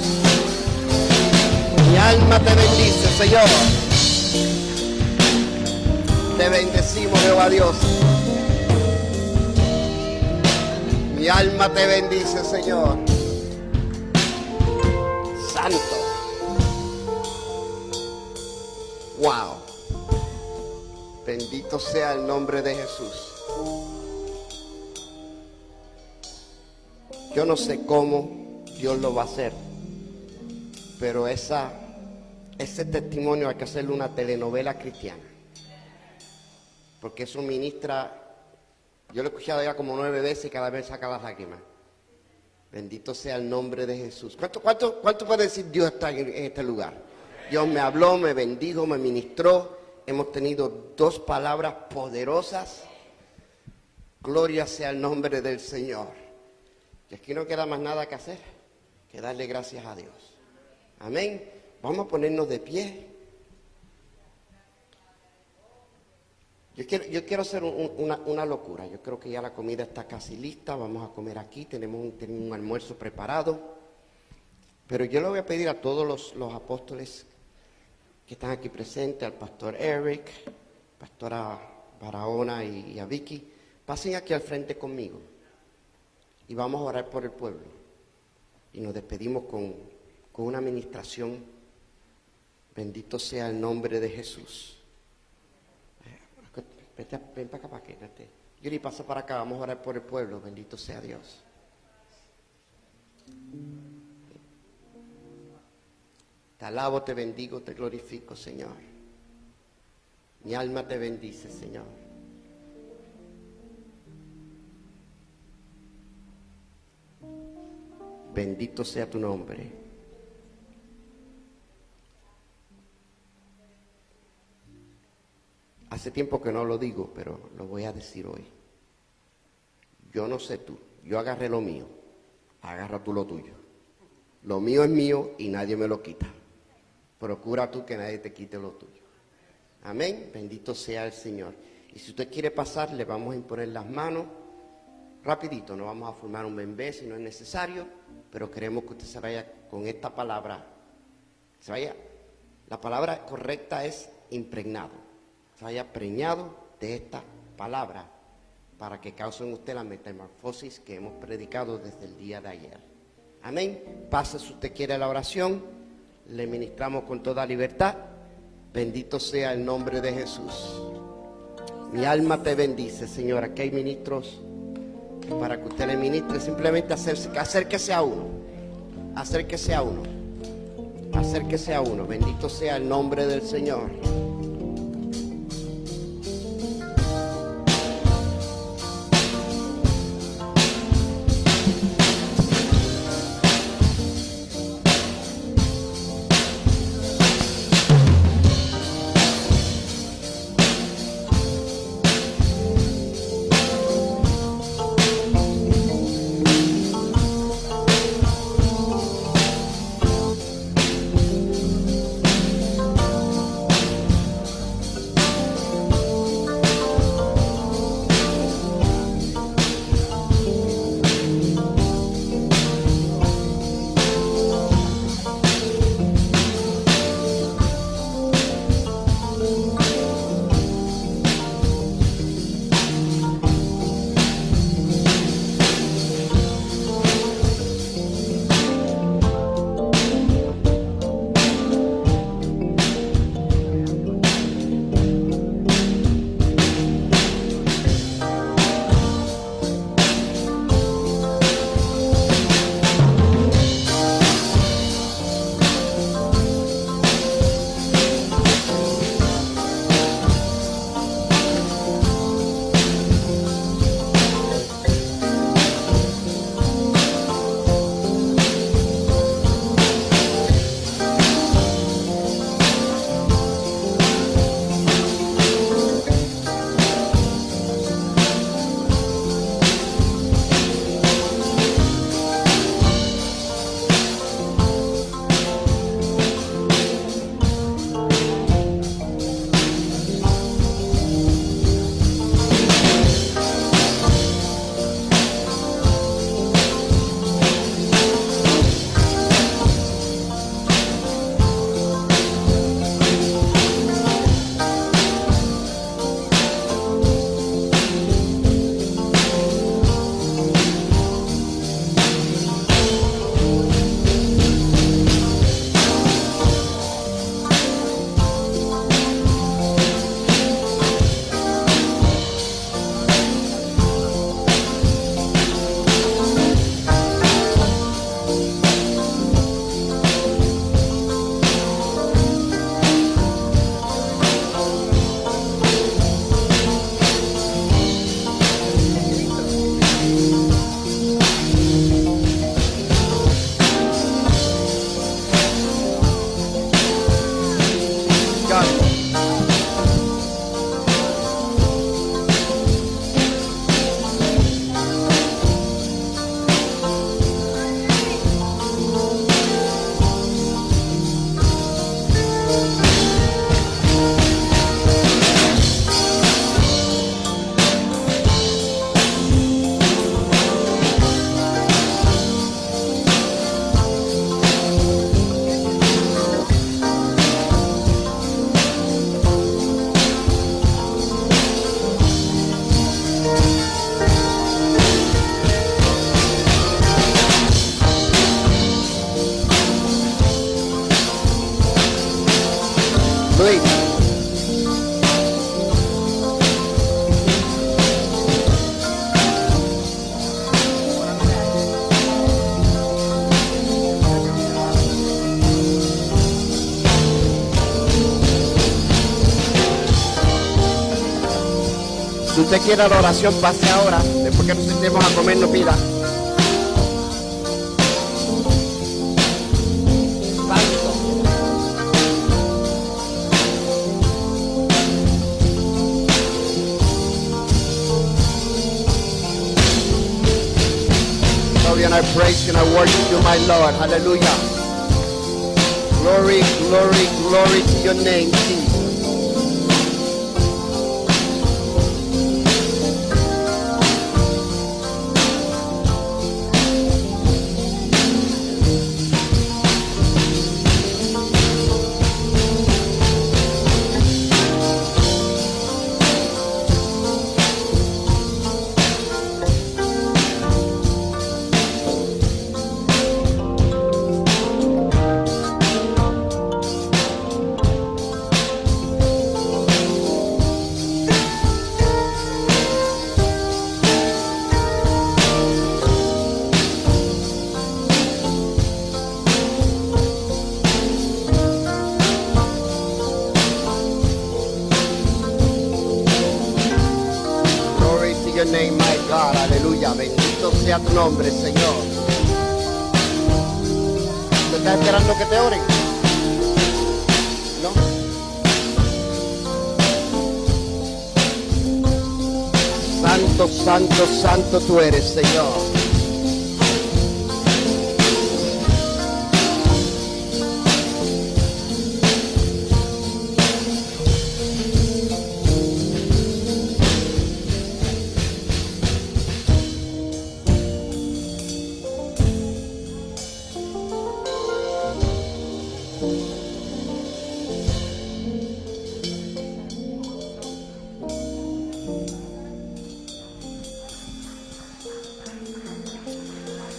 Mi alma te bendice, Señor. Te bendecimos, Jehová Dios. Mi alma te bendice, Señor. Santo. Wow. Bendito sea el nombre de Jesús. Yo no sé cómo Dios lo va a hacer, pero ese testimonio hay que hacerle una telenovela cristiana, porque eso ministra. Yo lo he escuchado ya como 9 veces y cada vez saca las lágrimas. Bendito sea el nombre de Jesús. ¿Cuánto puede decir Dios está en este lugar? Dios me habló, me bendijo, me ministró. Hemos tenido 2 palabras poderosas. Gloria sea el nombre del Señor. Y aquí no queda más nada que hacer que darle gracias a Dios. Amén. Vamos a ponernos de pie. Yo quiero hacer una locura. Yo creo que ya la comida está casi lista. Vamos a comer aquí. Tenemos un almuerzo preparado. Pero yo le voy a pedir a todos los apóstoles que están aquí presentes, al pastor Eric, pastora Barahona y a Vicky, pasen aquí al frente conmigo. Y vamos a orar por el pueblo. Y nos despedimos con una administración. Bendito sea el nombre de Jesús. Ven para acá, para que Yuri, pasa para acá, vamos a orar por el pueblo. Bendito sea Dios. Te alabo, te bendigo, te glorifico, Señor. Mi alma te bendice, Señor. Bendito sea tu nombre. Hace tiempo que no lo digo, pero lo voy a decir hoy. Yo no sé tú, yo agarré lo mío, agarra tú lo tuyo. Lo mío es mío y nadie me lo quita. Procura tú que nadie te quite lo tuyo. Amén, bendito sea el Señor. Y si usted quiere pasar, le vamos a imponer las manos. Rapidito, no vamos a formar un bembé si no es necesario, pero queremos que usted se vaya con esta palabra. Se vaya, la palabra correcta es impregnado. Se vaya preñado de esta palabra para que cause en usted la metamorfosis que hemos predicado desde el día de ayer. Amén. Pase si usted quiere la oración. Le ministramos con toda libertad. Bendito sea el nombre de Jesús. Mi alma te bendice, Señor. Aquí hay ministros para que usted le ministre. Simplemente acérquese a uno. Acérquese a uno. Acérquese a uno. Bendito sea el nombre del Señor. usted quiera la oración, pase ahora. Después que nos sentemos a comer, no pida. And I praise you and I worship you, my Lord. Hallelujah. Glory, glory, glory to your name, Jesus. Your name, my God, aleluya, bendito sea tu nombre, Señor. ¿Tú estás esperando que te oren? ¿No? Santo, santo, santo tú eres, Señor.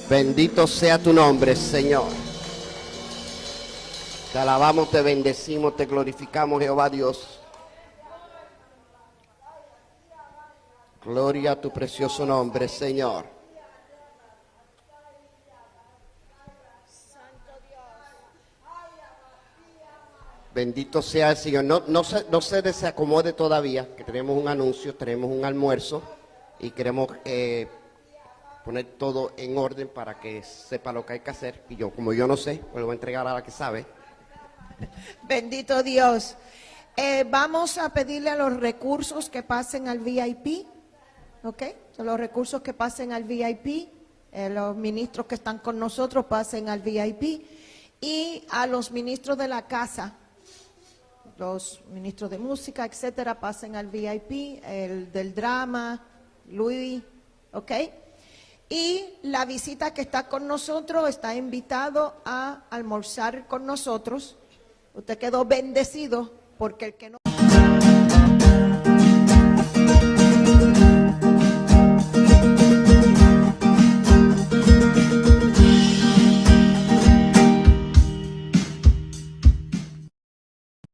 Bendito sea tu nombre, Señor. Te alabamos, te bendecimos, te glorificamos, Jehová Dios. Gloria a tu precioso nombre, Señor. Bendito sea el Señor. No se desacomode todavía, que tenemos un anuncio, tenemos un almuerzo y queremos poner todo en orden para que sepa lo que hay que hacer. Y yo, como yo no sé, pues lo voy a entregar a la que sabe. Bendito Dios. Vamos a pedirle a los recursos que pasen al VIP, ¿ok? Los recursos que pasen al VIP, los ministros que están con nosotros pasen al VIP y a los ministros de la casa, los ministros de música, etcétera, pasen al VIP, el del drama, Luis, ¿ok? Y la visita que está con nosotros está invitado a almorzar con nosotros. Usted quedó bendecido porque el que no